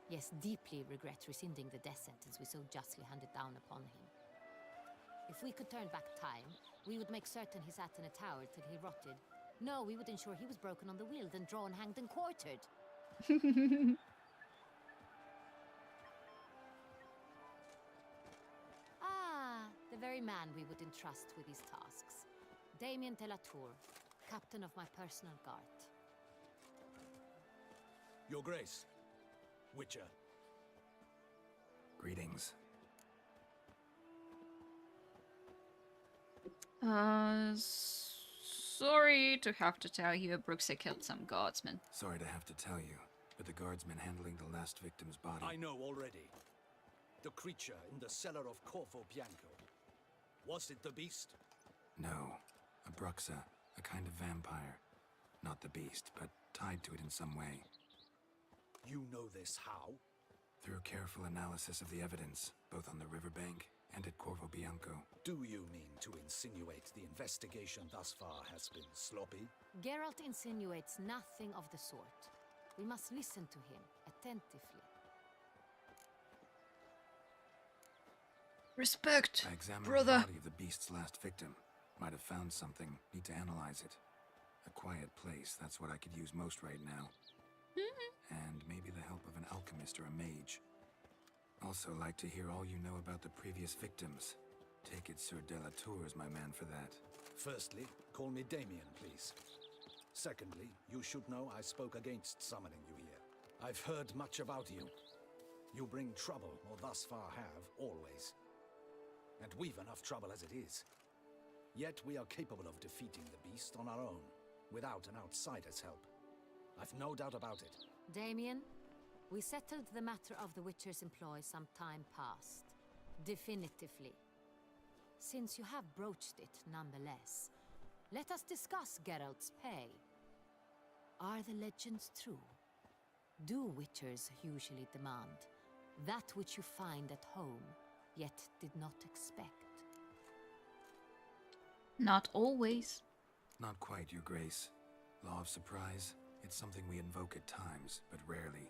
[SPEAKER 10] Yes, deeply regret rescinding the death sentence we so justly handed down upon him. If we could turn back time, we would make certain he sat in a tower till he rotted. No, we would ensure he was broken on the wheel, then drawn, hanged, and quartered. The very man we would entrust with these tasks. Damien Dettlaff, captain of my personal guard.
[SPEAKER 4] Your Grace, Witcher.
[SPEAKER 3] Greetings.
[SPEAKER 1] Sorry to have to tell you, Brooksy killed some guardsmen.
[SPEAKER 3] Sorry to have to tell you, but the guardsmen handling the last victim's body...
[SPEAKER 4] I know already. The creature in the cellar of Corvo Bianco. Was it the beast?
[SPEAKER 3] No. A Bruxa, a kind of vampire. Not the beast, but tied to it in some way.
[SPEAKER 4] You know this how?
[SPEAKER 3] Through careful analysis of the evidence, both on the riverbank and at Corvo Bianco.
[SPEAKER 8] Do you mean to insinuate the investigation thus far has been sloppy?
[SPEAKER 10] Geralt insinuates nothing of the sort. We must listen to him attentively.
[SPEAKER 1] Respect,
[SPEAKER 3] I examined
[SPEAKER 1] brother.
[SPEAKER 3] the body of the beast's last victim. Might have found something. Need to analyze it. A quiet place, that's what I could use most right now. And maybe the help of an alchemist or a mage. Also like to hear all you know about the previous victims. Take it Sir Dettlaff is my man for that.
[SPEAKER 8] Firstly, call me Damien, please. Secondly, you should know I spoke against summoning you here. I've heard much about you. You bring trouble, or thus far have, always. And we've enough trouble as it is. Yet we are capable of defeating the beast on our own, without an outsider's help. I've no doubt about it.
[SPEAKER 10] Damien, we settled the matter of the Witcher's employ some time past. Definitively. Since you have broached it nonetheless, let us discuss Geralt's pay. Are the legends true? Do Witchers usually demand that which you find at home, yet did not expect?
[SPEAKER 1] Not always.
[SPEAKER 3] Not quite, Your Grace. Law of surprise, it's something we invoke at times, but rarely.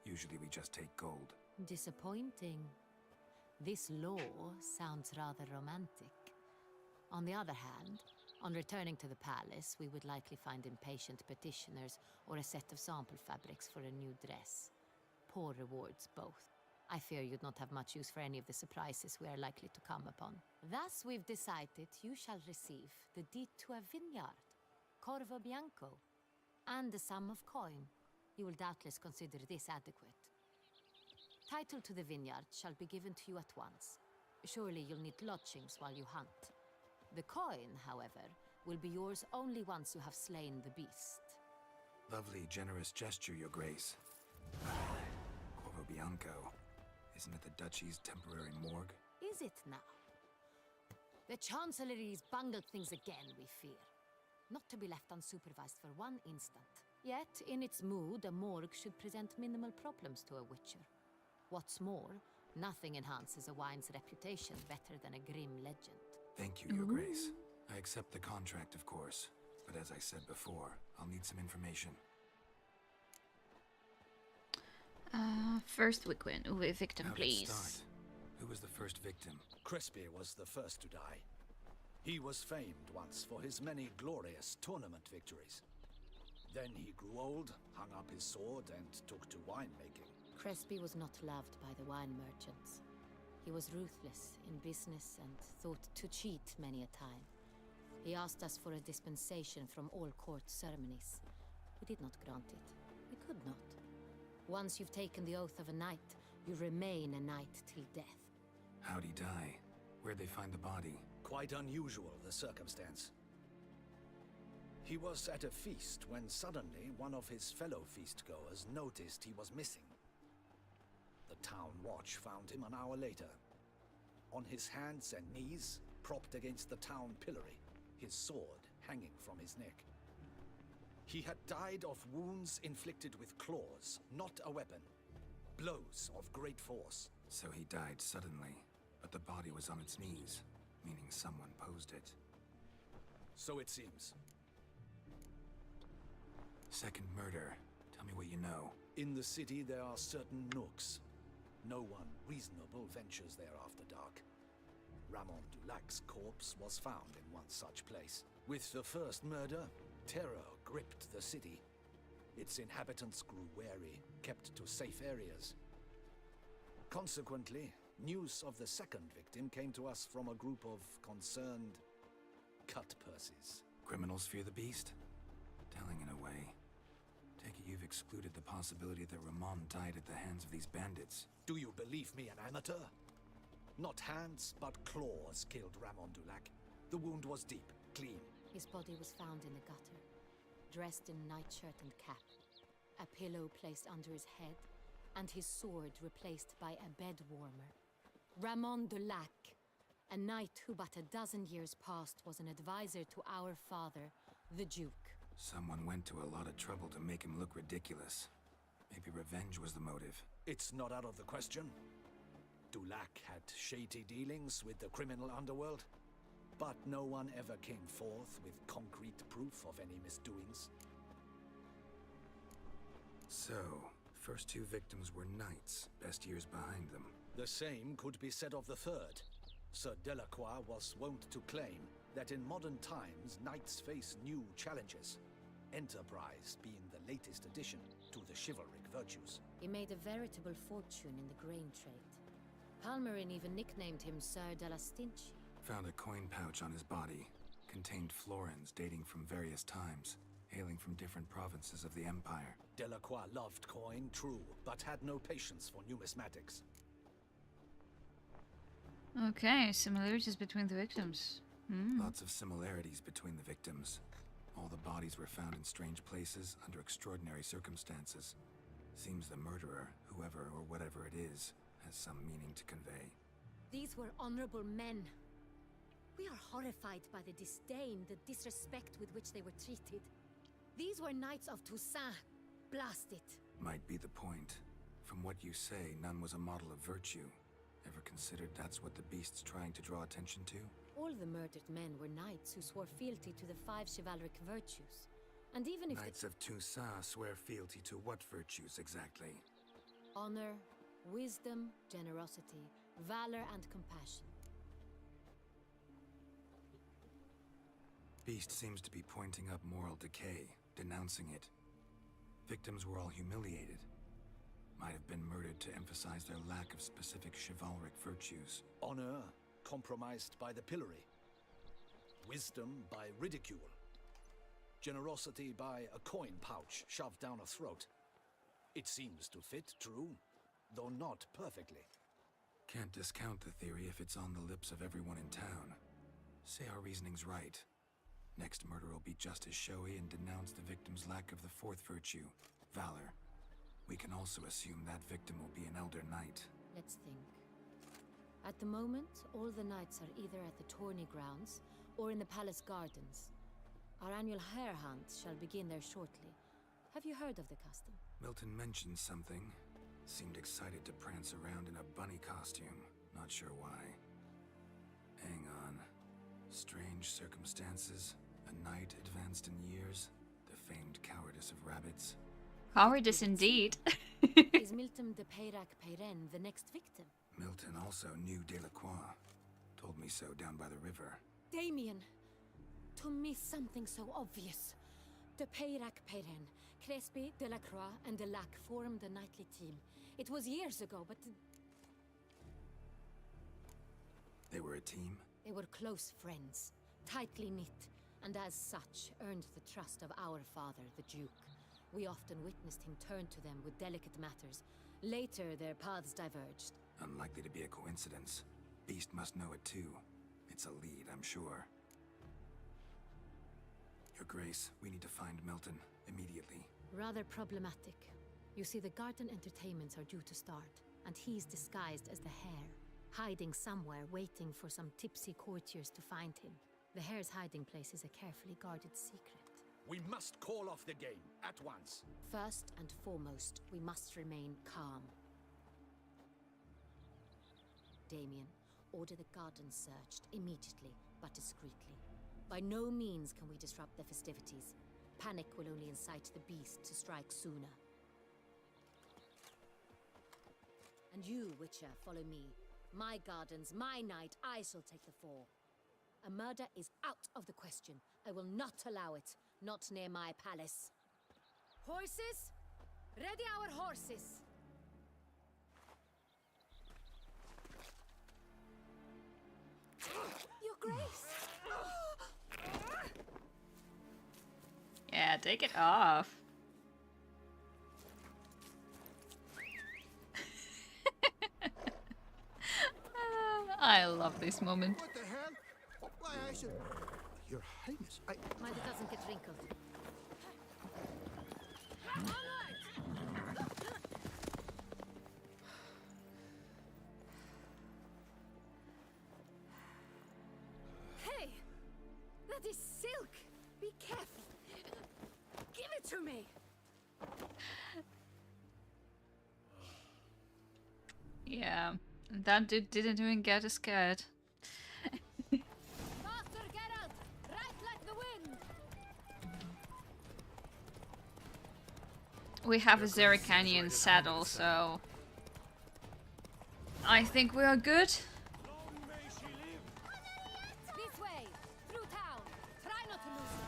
[SPEAKER 3] Usually we just take gold.
[SPEAKER 10] Disappointing. This law sounds rather romantic. On the other hand, on returning to the palace, we would likely find impatient petitioners or a set of sample fabrics for a new dress. Poor rewards both. I fear you'd not have much use for any of the surprises we are likely to come upon. Thus, we've decided you shall receive the deed to a vineyard, Corvo Bianco, and the sum of coin. You will doubtless consider this adequate. Title to the vineyard shall be given to you at once. Surely you'll need lodgings while you hunt. The coin, however, will be yours only once you have slain the beast.
[SPEAKER 3] Lovely, generous gesture, Your Grace. Corvo Bianco. Isn't it the Duchy's temporary morgue?
[SPEAKER 10] Is it now? The Chancellery's bungled things again, we fear. Not to be left unsupervised for one instant. Yet, in its mood, a morgue should present minimal problems to a Witcher. What's more, nothing enhances a wine's reputation better than a grim legend.
[SPEAKER 3] Thank you, Your Grace. I accept the contract, of course. But as I said before, I'll need some information.
[SPEAKER 1] First victim,
[SPEAKER 3] Now let's
[SPEAKER 1] please.
[SPEAKER 3] start. Who was the first victim?
[SPEAKER 8] Crespi was the first to die. He was famed once for his many glorious tournament victories. Then he grew old, hung up his sword, and took to winemaking.
[SPEAKER 10] Crespi was not loved by the wine merchants. He was ruthless in business and thought to cheat many a time. He asked us for a dispensation from all court ceremonies. We did not grant it. We could not. Once you've taken the oath of a knight, you remain a knight till death.
[SPEAKER 3] How'd he die? Where'd they find the body?
[SPEAKER 8] Quite unusual, the circumstance. He was at a feast when suddenly one of his fellow feastgoers noticed he was missing. The town watch found him an hour later. On his hands and knees, propped against the town pillory, his sword hanging from his neck. He had died of wounds inflicted with claws, not a weapon. Blows of great force.
[SPEAKER 3] So he died suddenly, but the body was on its knees, meaning someone posed it.
[SPEAKER 8] So it seems.
[SPEAKER 3] Second murder. Tell me what you know.
[SPEAKER 8] In the city there are certain nooks. No one reasonable ventures there after dark. Ramon Dulac's corpse was found in one such place. With the first murder, terror gripped the city. Its inhabitants grew wary, kept to safe areas. Consequently, news of the second victim came to us from a group of concerned cut-purses.
[SPEAKER 3] Criminals fear the beast? Telling in a way. Take it you've excluded the possibility that Ramon died at the hands of these bandits.
[SPEAKER 8] Do you believe me an amateur? Not hands, but claws killed Ramon Dulac. The wound was deep, clean.
[SPEAKER 10] His body was found in the gutter, dressed in nightshirt and cap, a pillow placed under his head, and his sword replaced by a bed warmer. Ramon Dulac, a knight who but a dozen years past was an advisor to our father, the Duke.
[SPEAKER 3] Someone went to a lot of trouble to make him look ridiculous. Maybe revenge was the motive.
[SPEAKER 8] It's not out of the question. Dettlaff had shady dealings with the criminal underworld, but no one ever came forth with concrete proof of any misdoings.
[SPEAKER 3] So, first two victims were knights, best years behind them.
[SPEAKER 8] The same could be said of the third. Sir Dettlaff was wont to claim that in modern times, knights face new challenges, enterprise being the latest addition to the chivalric virtues.
[SPEAKER 10] He made a veritable fortune in the grain trade. Palmerin even nicknamed him Sir de la Stinchi.
[SPEAKER 3] Found a coin pouch on his body. Contained florins dating from various times, hailing from different provinces of the Empire.
[SPEAKER 8] Dettlaff loved coin, true, but had no patience for numismatics.
[SPEAKER 1] Okay, similarities between the victims.
[SPEAKER 3] Lots of similarities between the victims. All the bodies were found in strange places, under extraordinary circumstances. Seems the murderer, whoever or whatever it is, has some meaning to convey.
[SPEAKER 10] These were honorable men. We are horrified by the disdain, the disrespect with which they were treated. These were knights of Toussaint. Blast it.
[SPEAKER 3] Might be the point. From what you say, none was a model of virtue. Ever considered that's what the beast's trying to draw attention to?
[SPEAKER 10] All the murdered men were knights who swore fealty to the 5 chivalric virtues. And even if
[SPEAKER 3] Knights of Toussaint swear fealty to what virtues exactly?
[SPEAKER 10] honor, wisdom, generosity, valor, and compassion.
[SPEAKER 3] Beast seems to be pointing up moral decay, denouncing it. Victims were all humiliated. Might have been murdered to emphasize their lack of specific chivalric virtues.
[SPEAKER 8] Honor compromised by the pillory. Wisdom by ridicule. Generosity by a coin pouch shoved down a throat. It seems to fit, true, though not perfectly.
[SPEAKER 3] Can't discount the theory if it's on the lips of everyone in town. Say our reasoning's right. Next murder will be just as showy and denounce the victim's lack of the fourth virtue, valor. We can also assume that victim will be an elder knight.
[SPEAKER 10] Let's think. At the moment, all the knights are either at the tourney grounds or in the palace gardens. Our annual hare hunt shall begin there shortly. Have you heard of the custom?
[SPEAKER 3] Milton mentioned something. Seemed excited to prance around in a bunny costume. Not sure why. Hang on. Strange circumstances. A knight advanced in years. The famed cowardice of rabbits.
[SPEAKER 1] Cowardice indeed.
[SPEAKER 10] Is Milton de Peyrac-Peyren the next victim?
[SPEAKER 3] Milton also knew Dettlaff. Told me so down by the river.
[SPEAKER 10] Damien! To me, something so obvious. De Peyrac-Peyren, Crespi, Delacroix, and Dettlaff formed a knightly team. It was years ago, but
[SPEAKER 3] They were a team?
[SPEAKER 10] they were close friends, tightly knit, and as such earned the trust of our father, the Duke. We often witnessed him turn to them with delicate matters. Later, their paths diverged.
[SPEAKER 3] Unlikely to be a coincidence. Beast must know it too. It's a lead, I'm sure. Your Grace, we need to find Milton immediately.
[SPEAKER 10] Rather problematic. You see, the garden entertainments are due to start, and he's disguised as the hare, hiding somewhere, waiting for some tipsy courtiers to find him. The hare's hiding place is a carefully guarded secret.
[SPEAKER 8] We must call off the game, at once.
[SPEAKER 10] First and foremost, we must remain calm. Damien, order the garden searched immediately, but discreetly. By no means can we disrupt the festivities. Panic will only incite the beast to strike sooner. And you, Witcher, follow me. My gardens, my night, I shall take the fall. A murder is out of the question. I will not allow it. Not near my palace. Horses? Ready our horses! Your Grace!
[SPEAKER 1] Yeah, take it off. I love this moment.
[SPEAKER 7] What the hell? Why, I should... Your Highness, I...
[SPEAKER 10] Mind it doesn't get wrinkled. Hey! That is silk! Be careful! Give it to me!
[SPEAKER 1] Yeah, that dude didn't even get scared.
[SPEAKER 10] Faster, Geralt! Right like the wind!
[SPEAKER 1] We have a Zerrikanian saddle, so I think we are good.
[SPEAKER 10] This way! Through town! Try not to lose the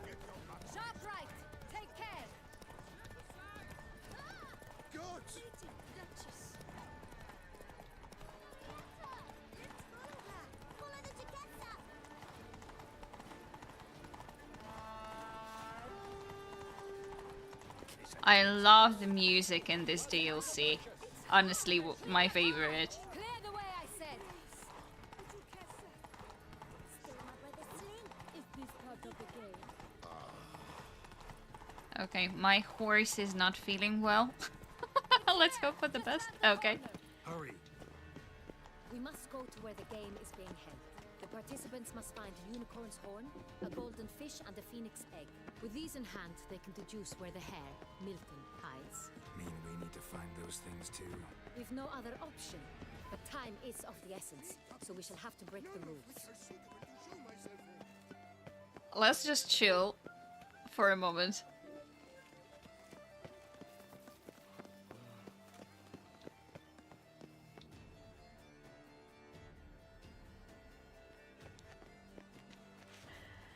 [SPEAKER 10] way! Sharp right! Take care!
[SPEAKER 8] Good!
[SPEAKER 1] I love the music in this DLC. Honestly, my favorite.
[SPEAKER 10] Clear the way, I said!
[SPEAKER 1] Okay, my horse is not feeling well. Let's hope for the best. Okay.
[SPEAKER 3] Hurry.
[SPEAKER 10] We must go to where the game is being held. The participants must find a unicorn's horn, a golden fish, and a phoenix egg. With these in hand, they can deduce where the hare, Milton, hides.
[SPEAKER 3] Mean we need to find those things too?
[SPEAKER 10] We've no other option. But time is of the essence, so we shall have to break the rules.
[SPEAKER 1] Let's just chill for a moment.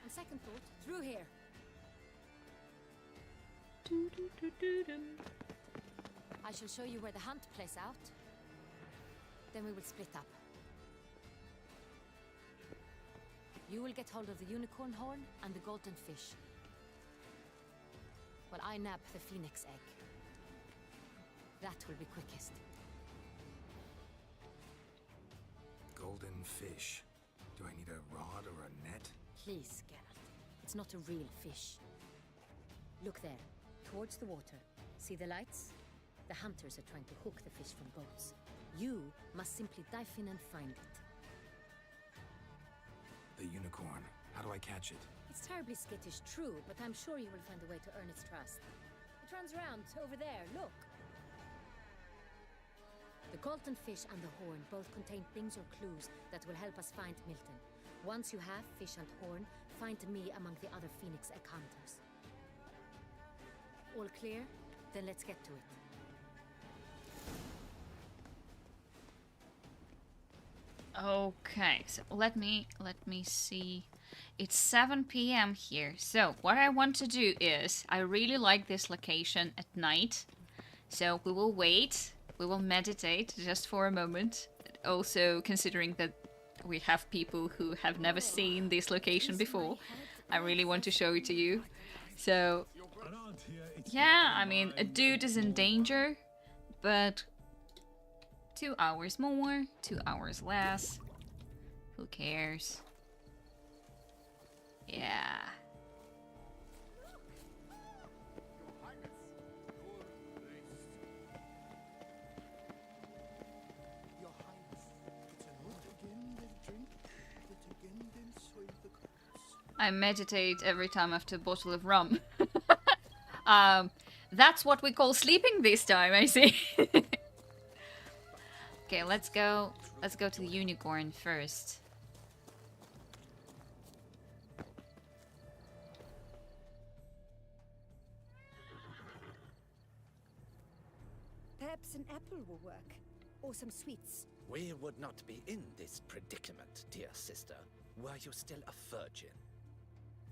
[SPEAKER 10] On second thought, through here. I shall show you where the hunt plays out. Then we will split up. You will get hold of the unicorn horn and the golden fish, while I nab the phoenix egg. That will be quickest.
[SPEAKER 3] Golden fish. Do I need a rod or a net?
[SPEAKER 10] Please, Geralt. It's not a real fish. Look there, towards the water. See the lights? The hunters are trying to hook the fish from boats. You must simply dive in and find it.
[SPEAKER 3] The unicorn. How do I catch it?
[SPEAKER 10] It's terribly skittish, true, but I'm sure you will find a way to earn its trust. It runs around over there, look. The golden fish and the horn both contain things or clues that will help us find Milton. Once you have fish and horn, find me among the other phoenix egg hunters. All clear? Then let's get to it.
[SPEAKER 1] Okay, so let me see. It's 7 p.m. here. So what I want to do is, I really like this location at night. So we will wait. We will meditate just for a moment. Also considering that we have people who have never seen this location before. I really want to show it to you. So yeah, I mean, a dude is in danger, but 2 hours more, 2 hours less. Who cares? Yeah. I meditate every time after a bottle of rum. That's what we call sleeping this time, I see. Okay, let's go to the unicorn first.
[SPEAKER 11] Perhaps an apple will work. Or some sweets.
[SPEAKER 8] We would not be in this predicament, dear sister, were you still a virgin.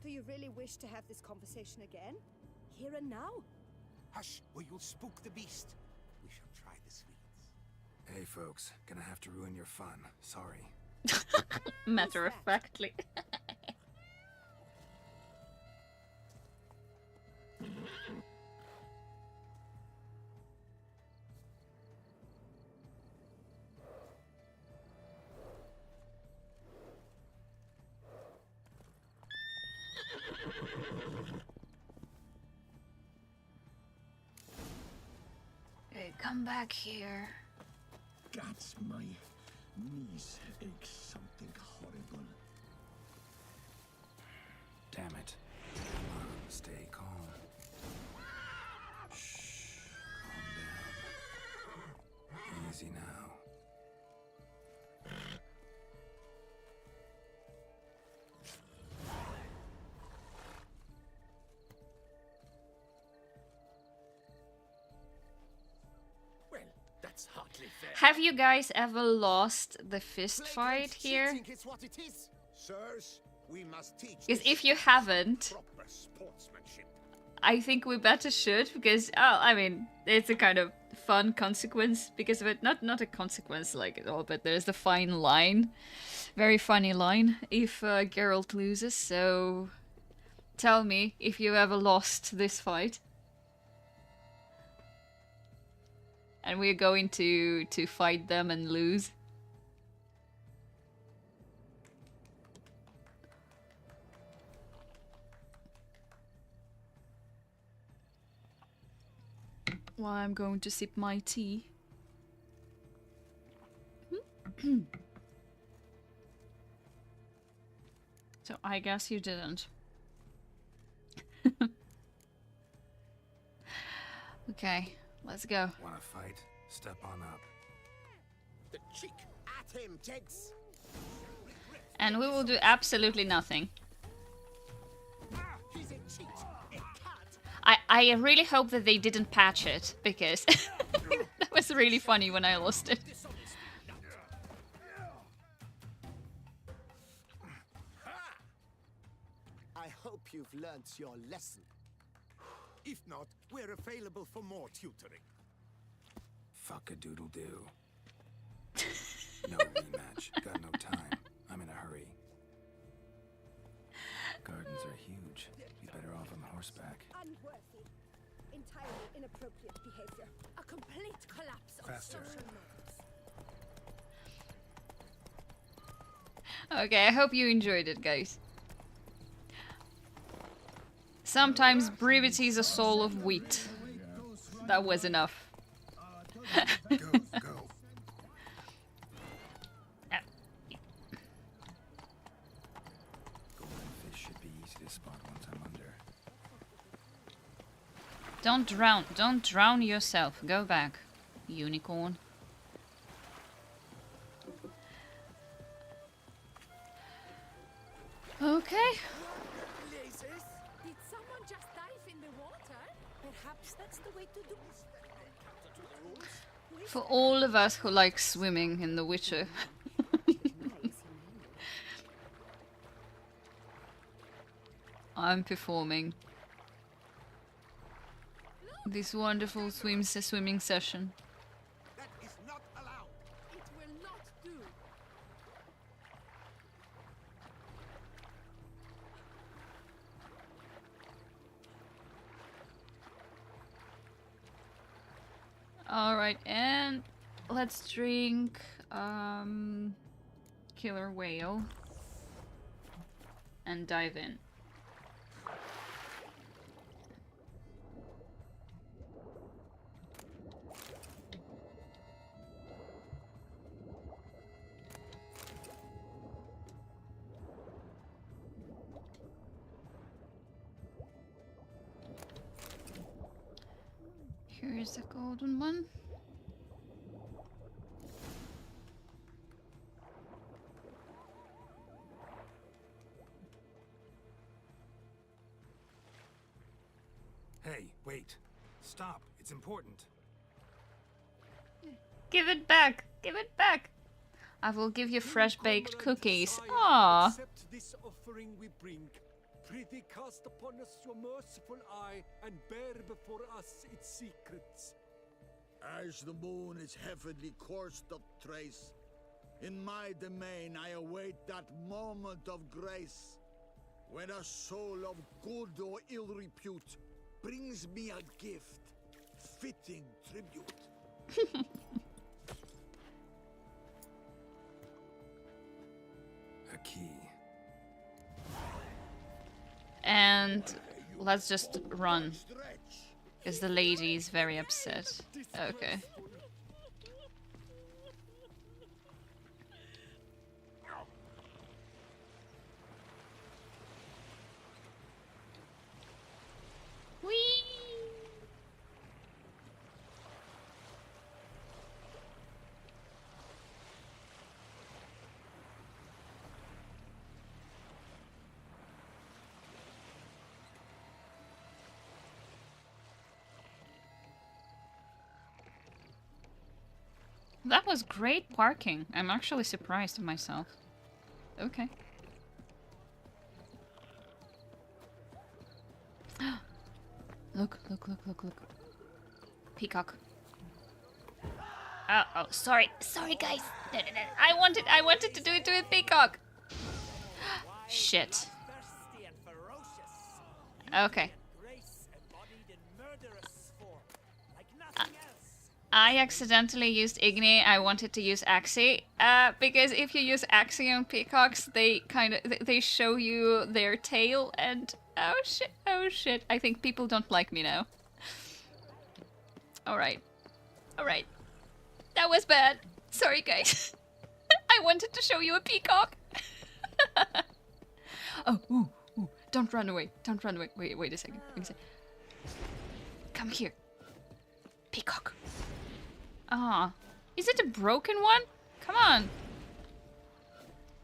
[SPEAKER 11] Do you really wish to have this conversation again? Here and now?
[SPEAKER 7] Hush, or you'll spook the beast. We shall try the sweets.
[SPEAKER 3] Hey folks, gonna have to ruin your fun. Sorry.
[SPEAKER 1] Matter of factly. Hey, come back here.
[SPEAKER 9] Gods, my knees ache something horrible.
[SPEAKER 3] Damn it. Come on, stay calm. Shh. Calm down.
[SPEAKER 1] Have you guys ever lost the fist fight here?
[SPEAKER 7] Sirs, we must teach
[SPEAKER 1] Because
[SPEAKER 7] this
[SPEAKER 1] if you
[SPEAKER 7] class
[SPEAKER 1] haven't,
[SPEAKER 7] proper sportsmanship.
[SPEAKER 1] I think we better should, because I mean, it's a kind of fun consequence because of it. Not a consequence like at all, but there's the fine line, very funny line if Geralt loses. So tell me if you ever lost this fight. And we're going to fight them and lose. While I'm going to sip my tea. So I guess you didn't. Okay, let's go.
[SPEAKER 3] Wanna fight? Step on up.
[SPEAKER 7] The cheek at him, Jegs.
[SPEAKER 1] And we will do absolutely nothing.
[SPEAKER 7] He's a cheat, a cat.
[SPEAKER 1] I really hope that they didn't patch it, because that was really funny when I lost it.
[SPEAKER 7] I hope you've learnt your lesson. If not, we're available for more tutoring.
[SPEAKER 3] Fuck a doodle do. No rematch. Got no time. I'm in a hurry. Gardens are huge. Be better off on horseback.
[SPEAKER 11] Unworthy. Entirely inappropriate behavior. A complete collapse
[SPEAKER 3] Faster.
[SPEAKER 11] of social norms.
[SPEAKER 1] Okay, I hope you enjoyed it, guys. Sometimes brevity is a soul of wheat. That was enough.
[SPEAKER 3] Go, go. Golden fish should be easy to spot once I'm under.
[SPEAKER 1] Don't drown yourself. Go back, unicorn. Okay.
[SPEAKER 11] Did someone just dive in the water? Perhaps that's the way to do it.
[SPEAKER 1] For all of us who like swimming in The Witcher. I'm performing this wonderful swimming session.
[SPEAKER 7] That is not allowed.
[SPEAKER 11] It will not do.
[SPEAKER 1] Alright, and let's drink Killer Whale and dive in. Here's the golden one.
[SPEAKER 3] Hey, wait. Stop. It's important.
[SPEAKER 1] Give it back! Give it back! I will give you fresh baked cookies. Aww.
[SPEAKER 9] Accept this offering we bring. Prithee cast upon us your merciful eye, and bear before us its secrets.
[SPEAKER 8] As the moon is heavenly coursed of trace, in my domain I await that moment of grace, when a soul of good or ill repute brings me a gift, fitting tribute.
[SPEAKER 3] A key.
[SPEAKER 1] And let's just run. Because the lady is very upset. Okay. Whee! That was great parking. I'm actually surprised of myself. Okay. Look, look, look, look, look. Peacock. Oh, sorry. Sorry, guys. No, no, no. I wanted to do it to a peacock. Shit. Okay. I accidentally used Igni. I wanted to use Axie. Because if you use Axie on peacocks, they they show you their tail and oh shit. I think people don't like me now. Alright. Alright. That was bad. Sorry guys. I wanted to show you a peacock. Oh, ooh. Don't run away. Don't run away. Wait a second. Come here. Peacock. Ah. Is it a broken one? Come on.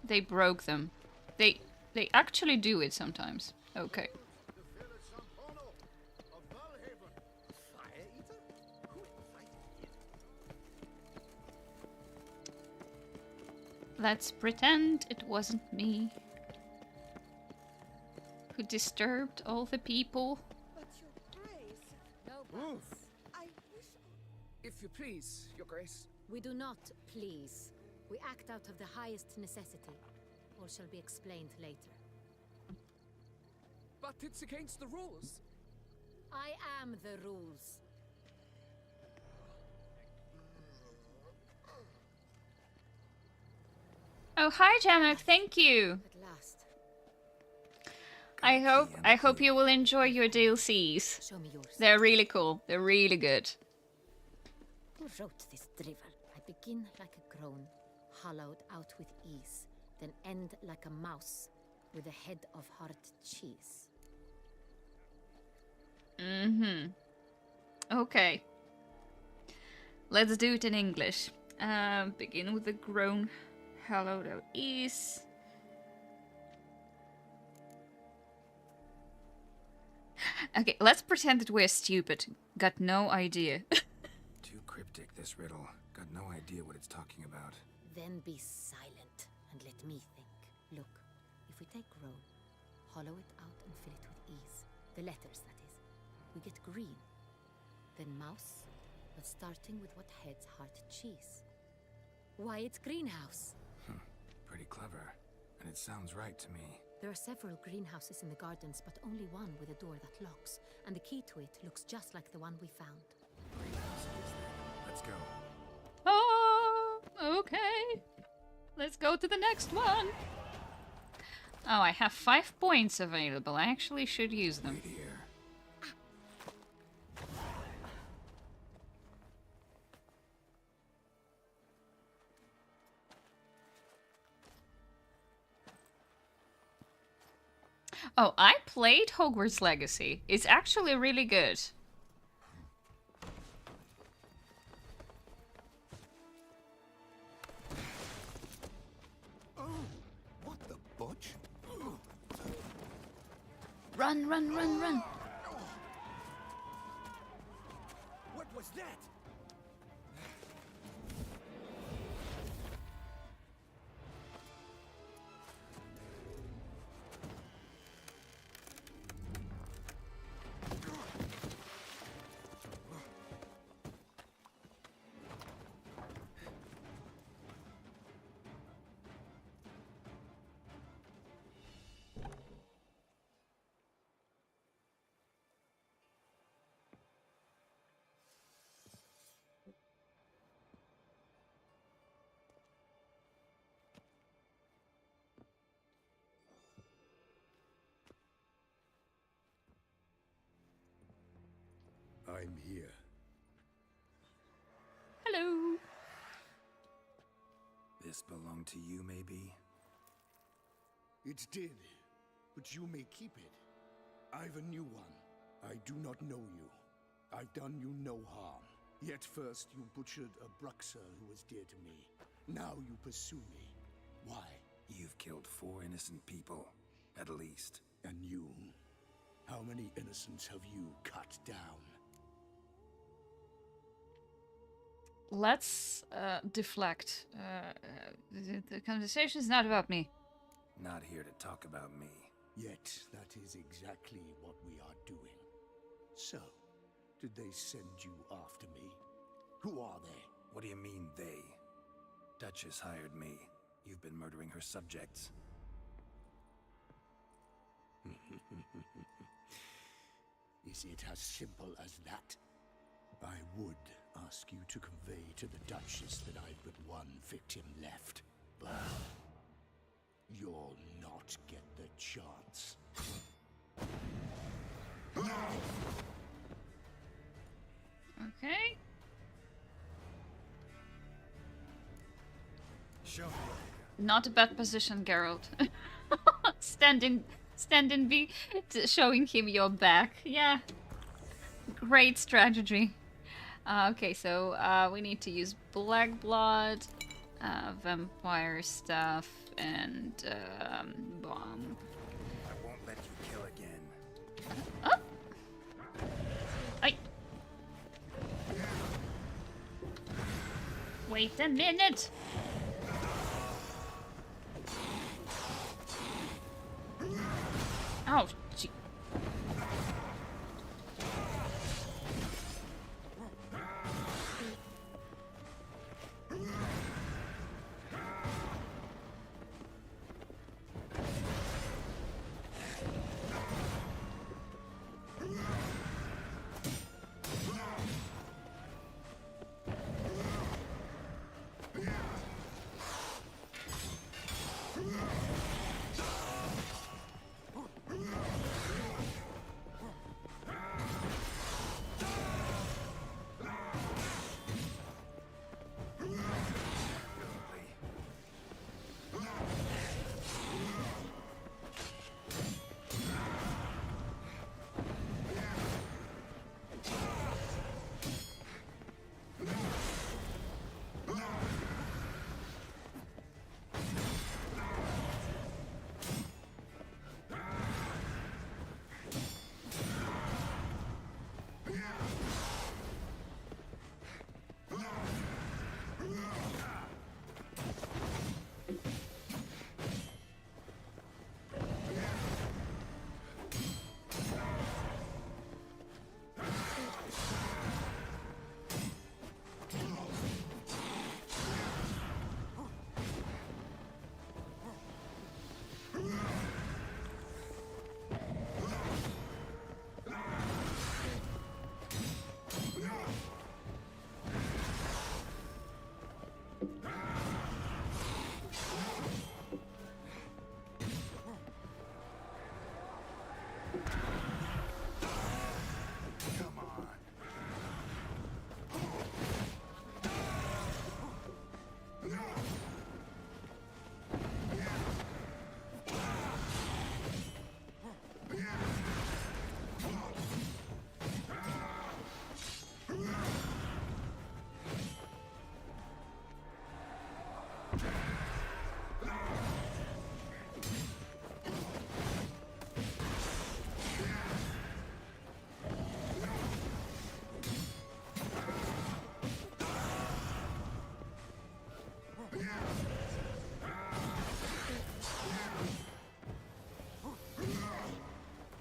[SPEAKER 1] They broke them. They actually do it sometimes. Okay. Let's pretend it wasn't me who disturbed all the people.
[SPEAKER 11] But your grace.
[SPEAKER 10] No,
[SPEAKER 13] Ooh.
[SPEAKER 11] I wish.
[SPEAKER 13] If you please, Your Grace.
[SPEAKER 10] we do not please. We act out of the highest necessity. All shall be explained later.
[SPEAKER 13] But it's against the rules.
[SPEAKER 10] I am the rules.
[SPEAKER 1] Oh, hi Jamak, thank you.
[SPEAKER 10] At last.
[SPEAKER 1] I hope you will enjoy your DLCs.
[SPEAKER 10] Show me yours.
[SPEAKER 1] They're really cool. They're really good.
[SPEAKER 10] Who wrote this drivel? I begin like a groan, hollowed out with ease, then end like a mouse with a head of hard cheese.
[SPEAKER 1] Mm-hmm. Okay. Let's do it in English. Begin with a groan, hollowed out ease. Okay, let's pretend that we're stupid. Got no idea.
[SPEAKER 3] Too cryptic, this riddle. Got no idea what it's talking about.
[SPEAKER 10] Then be silent and let me think. Look, if we take groan, hollow it out and fill it with ease, the letters that is, we get green. Then mouse, but starting with what heads hard cheese. Why, it's greenhouse.
[SPEAKER 3] Pretty clever. And it sounds right to me.
[SPEAKER 10] There are several greenhouses in the gardens, but only one with a door that locks, and the key to it looks just like the one we found.
[SPEAKER 3] Let's go.
[SPEAKER 1] Oh, okay. Let's go to the next one. Oh, I have 5 points available. I actually should use them.
[SPEAKER 3] Right here.
[SPEAKER 1] Oh, I played Hogwarts Legacy. It's actually really good.
[SPEAKER 7] Oh, what the butch?
[SPEAKER 1] Run, run, run, run.
[SPEAKER 8] What was that?
[SPEAKER 2] I'm here.
[SPEAKER 1] Hello.
[SPEAKER 3] This belonged to you, maybe?
[SPEAKER 2] It did, but you may keep it. I've a new one. I do not know you. I've done you no harm. Yet first you butchered a Bruxer who was dear to me. Now you pursue me. Why?
[SPEAKER 3] You've killed 4 innocent people, at least.
[SPEAKER 2] And you? How many innocents have you cut down?
[SPEAKER 1] let's deflect. The conversation is not about me.
[SPEAKER 3] Not here to talk about me.
[SPEAKER 9] Yet that is exactly what we are doing. So, did they send you after me? Who are they?
[SPEAKER 3] What do you mean, they? Duchess hired me. You've been murdering her subjects.
[SPEAKER 9] Is it as simple as that? I would ask you to convey to the Duchess that I've but one victim left, but you'll not get the chance.
[SPEAKER 1] Okay.
[SPEAKER 3] Show me.
[SPEAKER 1] Not a bad position, Geralt. Standing B, showing him your back. Yeah. Great strategy. Okay, so we need to use black blood, vampire stuff, and bomb.
[SPEAKER 3] I won't let you kill again.
[SPEAKER 1] Oh! I. Wait a minute. Oh, gee.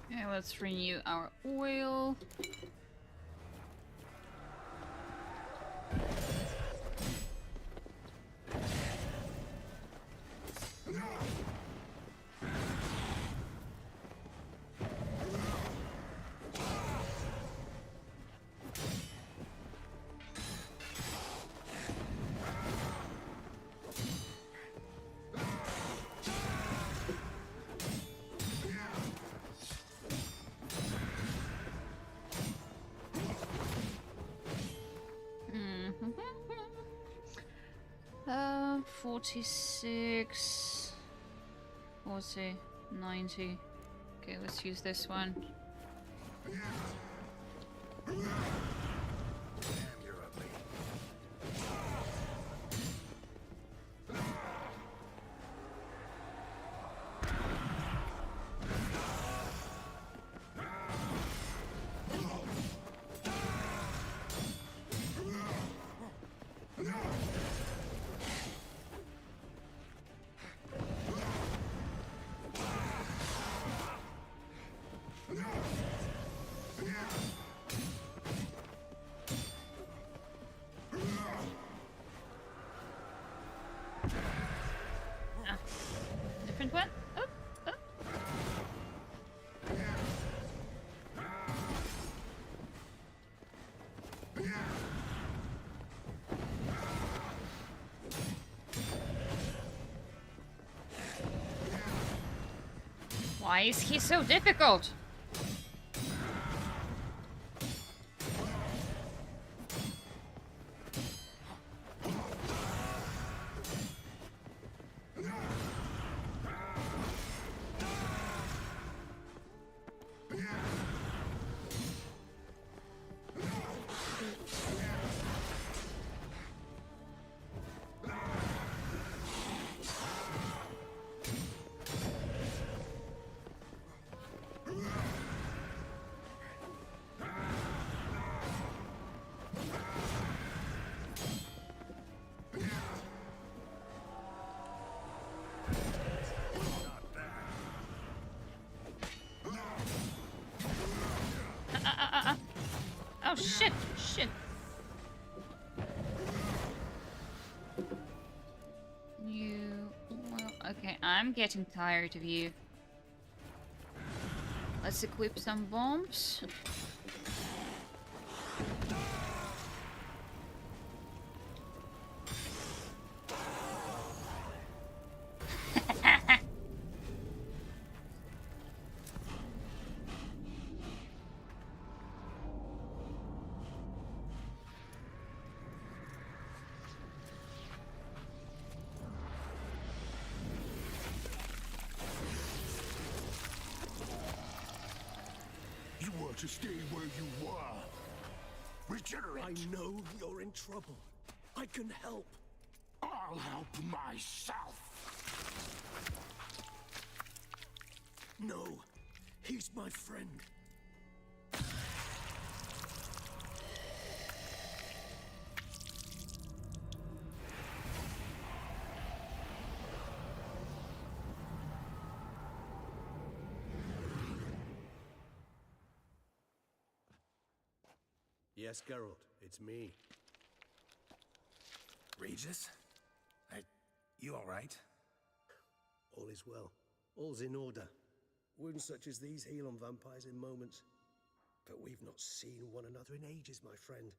[SPEAKER 1] Yeah, let's renew our oil. Mm-hmm. 46, 40, 90. Okay, let's use this one.
[SPEAKER 3] Damn, you're ugly.
[SPEAKER 1] Wait, what? Oh, oh. Why is he so difficult? Oh shit, shit. Well, okay, I'm getting tired of you. Let's equip some bombs.
[SPEAKER 9] You want to stay where you are. Regenerate. I know you're in trouble. I can help. I'll help myself. No, he's my friend.
[SPEAKER 14] Yes, Geralt, it's me.
[SPEAKER 3] Regis? You alright?
[SPEAKER 14] All is well. All's in order. Wounds such as these heal on vampires in moments. But we've not seen one another in ages, my friend.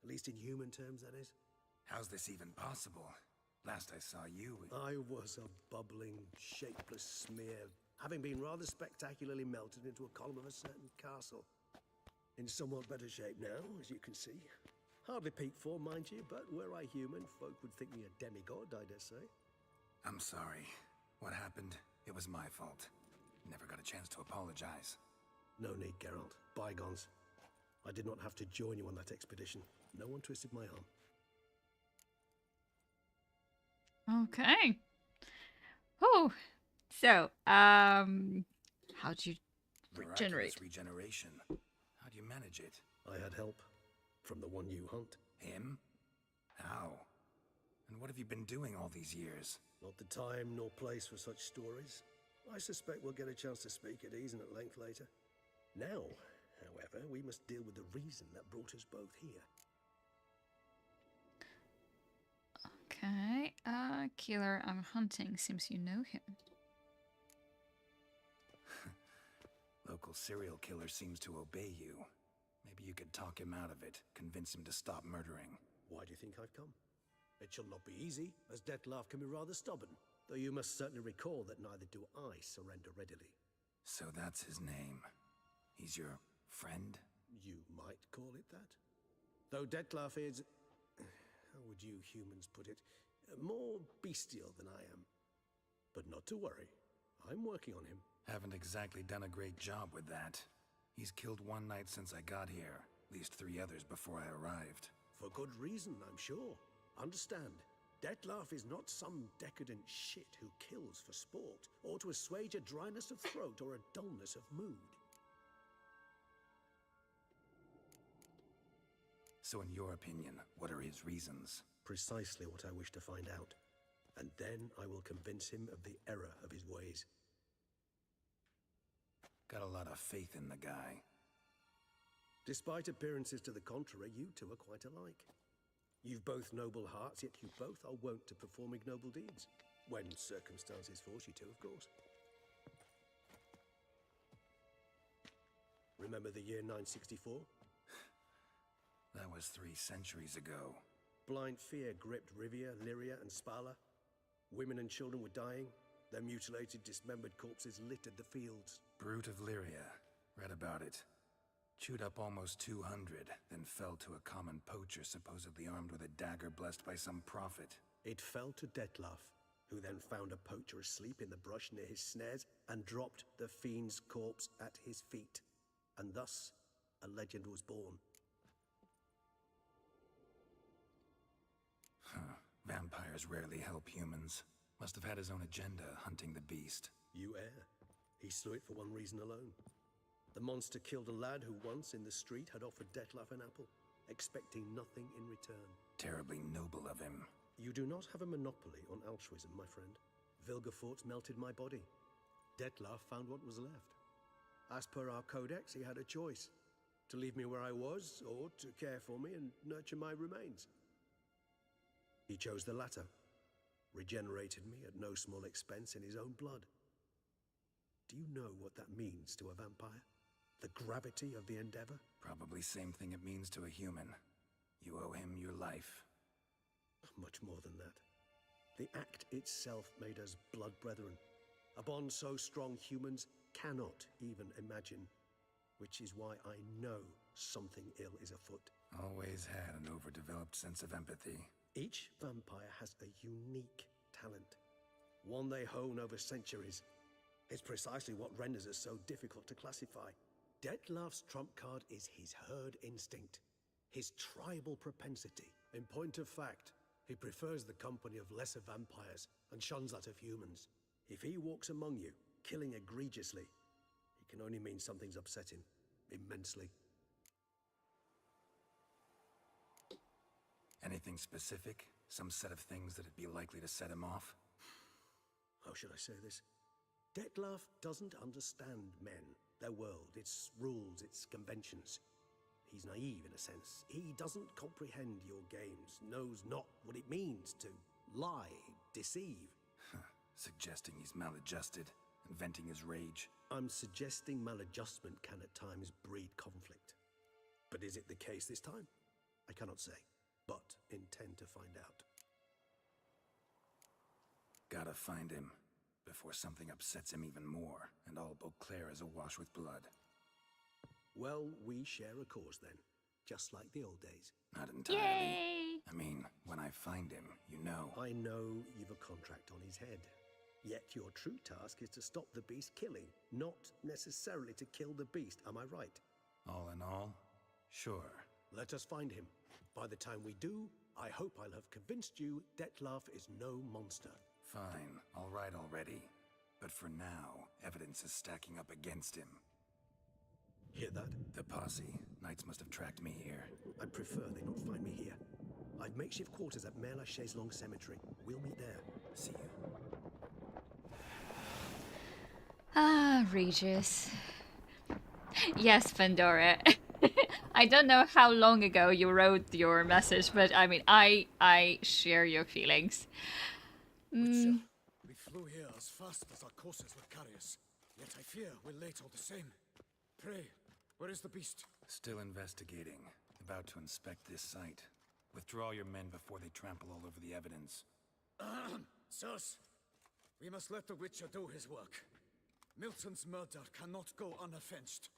[SPEAKER 14] At least in human terms, that is.
[SPEAKER 3] How's this even possible? Last I saw you...
[SPEAKER 14] I was a bubbling, shapeless smear, having been rather spectacularly melted into a column of a certain castle. In somewhat better shape now, as you can see. Hardly peak form, mind you, but were I human, folk would think me a demigod, I dare say.
[SPEAKER 3] I'm sorry. What happened, it was my fault. Never got a chance to apologize.
[SPEAKER 14] No need, Geralt. Bygones. I did not have to join you on that expedition. No one twisted my arm.
[SPEAKER 1] Okay. Oh, so, how do you regenerate?
[SPEAKER 3] Miraculous regeneration. How do you manage it?
[SPEAKER 14] I had help. From the one you hunt.
[SPEAKER 3] Him? How? And what have you been doing all these years?
[SPEAKER 14] Not the time nor place for such stories. I suspect we'll get a chance to speak at ease and at length later. Now, however, we must deal with the reason that brought us both here.
[SPEAKER 1] Okay, killer I'm hunting. Seems you know him.
[SPEAKER 3] Local serial killer seems to obey you. Maybe you could talk him out of it, convince him to stop murdering.
[SPEAKER 14] Why do you think I've come? It shall not be easy, as Dettlaff can be rather stubborn. Though you must certainly recall that neither do I surrender readily.
[SPEAKER 3] So that's his name. He's your friend?
[SPEAKER 14] You might call it that. Though Dettlaff is... how would you humans put it? More bestial than I am. But not to worry. I'm working on him.
[SPEAKER 3] Haven't exactly done a great job with that. He's killed one knight since I got here. At least 3 others before I arrived.
[SPEAKER 14] For good reason, I'm sure. Understand, Dettlaff is not some decadent shit who kills for sport, or to assuage a dryness of throat or a dullness of mood.
[SPEAKER 3] So in your opinion, what are his reasons?
[SPEAKER 14] Precisely what I wish to find out. And then I will convince him of the error of his ways.
[SPEAKER 3] Got a lot of faith in the guy.
[SPEAKER 14] Despite appearances to the contrary, you two are quite alike. You've both noble hearts, yet you both are wont to perform ignoble deeds. When circumstances force you to, of course. Remember the year 964?
[SPEAKER 3] That was 3 centuries ago.
[SPEAKER 14] Blind fear gripped Rivia, Lyria, and Spala. Women and children were dying. Their mutilated, dismembered corpses littered the fields.
[SPEAKER 3] Brute of Lyria. Read about it. Chewed up almost 200, then fell to a common poacher supposedly armed with a dagger blessed by some prophet.
[SPEAKER 14] It fell to Dettlaff, who then found a poacher asleep in the brush near his snares and dropped the fiend's corpse at his feet. And thus, a legend was born.
[SPEAKER 3] Vampires rarely help humans. Must have had his own agenda, hunting the beast.
[SPEAKER 14] You err. He slew it for one reason alone. The monster killed a lad who once, in the street, had offered Dettlaff an apple, expecting nothing in return.
[SPEAKER 3] Terribly noble of him.
[SPEAKER 14] You do not have a monopoly on altruism, my friend. Vilgefortz melted my body. Dettlaff found what was left. As per our codex, he had a choice. To leave me where I was, or to care for me and nurture my remains. He chose the latter. Regenerated me at no small expense in his own blood. Do you know what that means to a vampire? The gravity of the endeavor?
[SPEAKER 3] Probably same thing it means to a human. You owe him your life.
[SPEAKER 14] Much more than that. The act itself made us blood brethren. A bond so strong humans cannot even imagine. Which is why I know something ill is afoot.
[SPEAKER 3] Always had an overdeveloped sense of empathy.
[SPEAKER 14] Each vampire has a unique talent. One they hone over centuries. It's precisely what renders us so difficult to classify. Dettlaff's trump card is his herd instinct. His tribal propensity. In point of fact, he prefers the company of lesser vampires and shuns that of humans. If he walks among you, killing egregiously, it can only mean something's upset him. Immensely.
[SPEAKER 3] Anything specific? Some set of things that'd be likely to set him off?
[SPEAKER 14] How should I say this? Dettlaff doesn't understand men, their world, its rules, its conventions. He's naive in a sense. He doesn't comprehend your games, knows not what it means to lie, deceive.
[SPEAKER 3] Suggesting he's maladjusted, and venting his rage.
[SPEAKER 14] I'm suggesting maladjustment can at times breed conflict. But is it the case this time? I cannot say, but intend to find out.
[SPEAKER 3] Gotta find him, before something upsets him even more, and all Beauclair is awash with blood.
[SPEAKER 14] Well, we share a cause then, just like the old days.
[SPEAKER 3] Not entirely.
[SPEAKER 1] Yay!
[SPEAKER 3] I mean, when I find him, you know.
[SPEAKER 14] I know you've a contract on his head. Yet your true task is to stop the beast killing, not necessarily to kill the beast, am I right?
[SPEAKER 3] All in all, sure.
[SPEAKER 14] Let us find him. By the time we do, I hope I'll have convinced you Dettlaff is no monster.
[SPEAKER 3] Fine, all right already. But for now, evidence is stacking up against him.
[SPEAKER 14] Hear that?
[SPEAKER 3] The posse. Knights must have tracked me here.
[SPEAKER 14] I'd prefer they not find me here. I've makeshift quarters at Mère Lachaise Long Cemetery. We'll meet there.
[SPEAKER 3] See you.
[SPEAKER 1] Ah, Regis. Yes, Pandora. I don't know how long ago you wrote your message, but I mean, I share your feelings.
[SPEAKER 4] We flew here as fast as our courses would carry us. Yet I fear we're late all the same. Pray, where is the beast?
[SPEAKER 3] Still investigating. About to inspect this site. Withdraw your men before they trample all over the evidence.
[SPEAKER 4] Sirs, we must let the Witcher do his work. Milton's murder cannot go unavenged.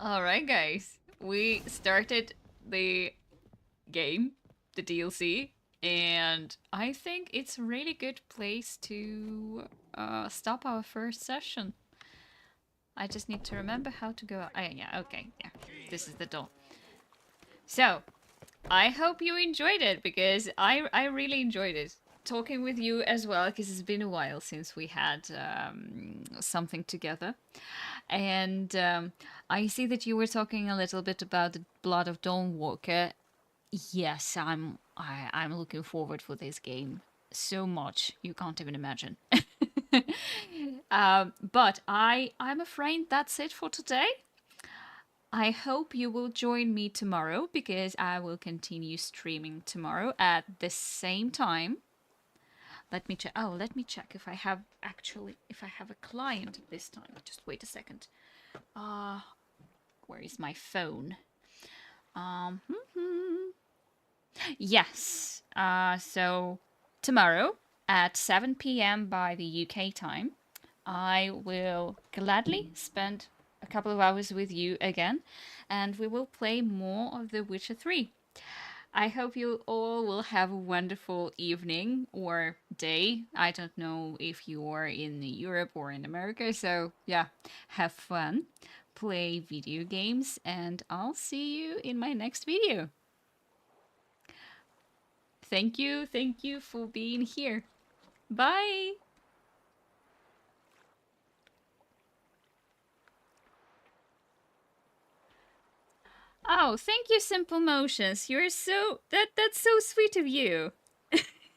[SPEAKER 1] Alright, guys. We started the game, the DLC, and I think it's a really good place to stop our first session. I just need to remember how to go. Yeah, okay, yeah. This is the door. So, I hope you enjoyed it, because I really enjoyed it. Talking with you as well, because it's been a while since we had something together. And I see that you were talking a little bit about the Blood of Dawnwalker. Yes, I'm looking forward for this game so much. You can't even imagine. But I'm afraid that's it for today. I hope you will join me tomorrow because I will continue streaming tomorrow at the same time. Let me check. Oh, let me check if I have a client this time. Just wait a second. Where is my phone? Yes. So tomorrow at 7 p.m. by the UK time, I will gladly spend a couple of hours with you again, and we will play more of The Witcher 3. I hope you all will have a wonderful evening or day. I don't know if you are in Europe or in America, so yeah, have fun, play video games, and I'll see you in my next video. Thank you for being here. Bye! Oh, thank you, Simple Motions. You're that's so sweet of you.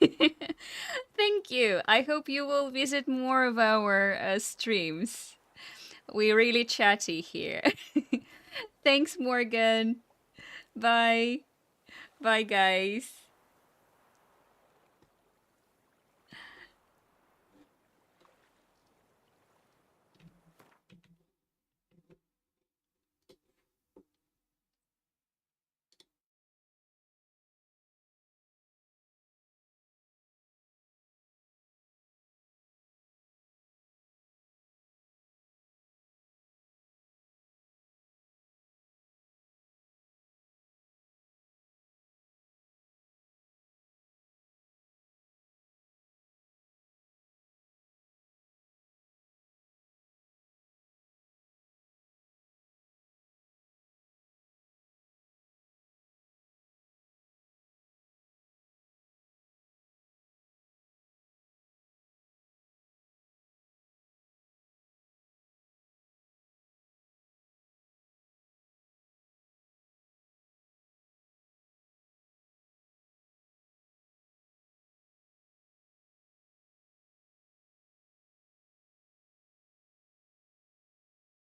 [SPEAKER 1] Thank you. I hope you will visit more of our streams. We're really chatty here. Thanks, Morgan. Bye. Bye, guys.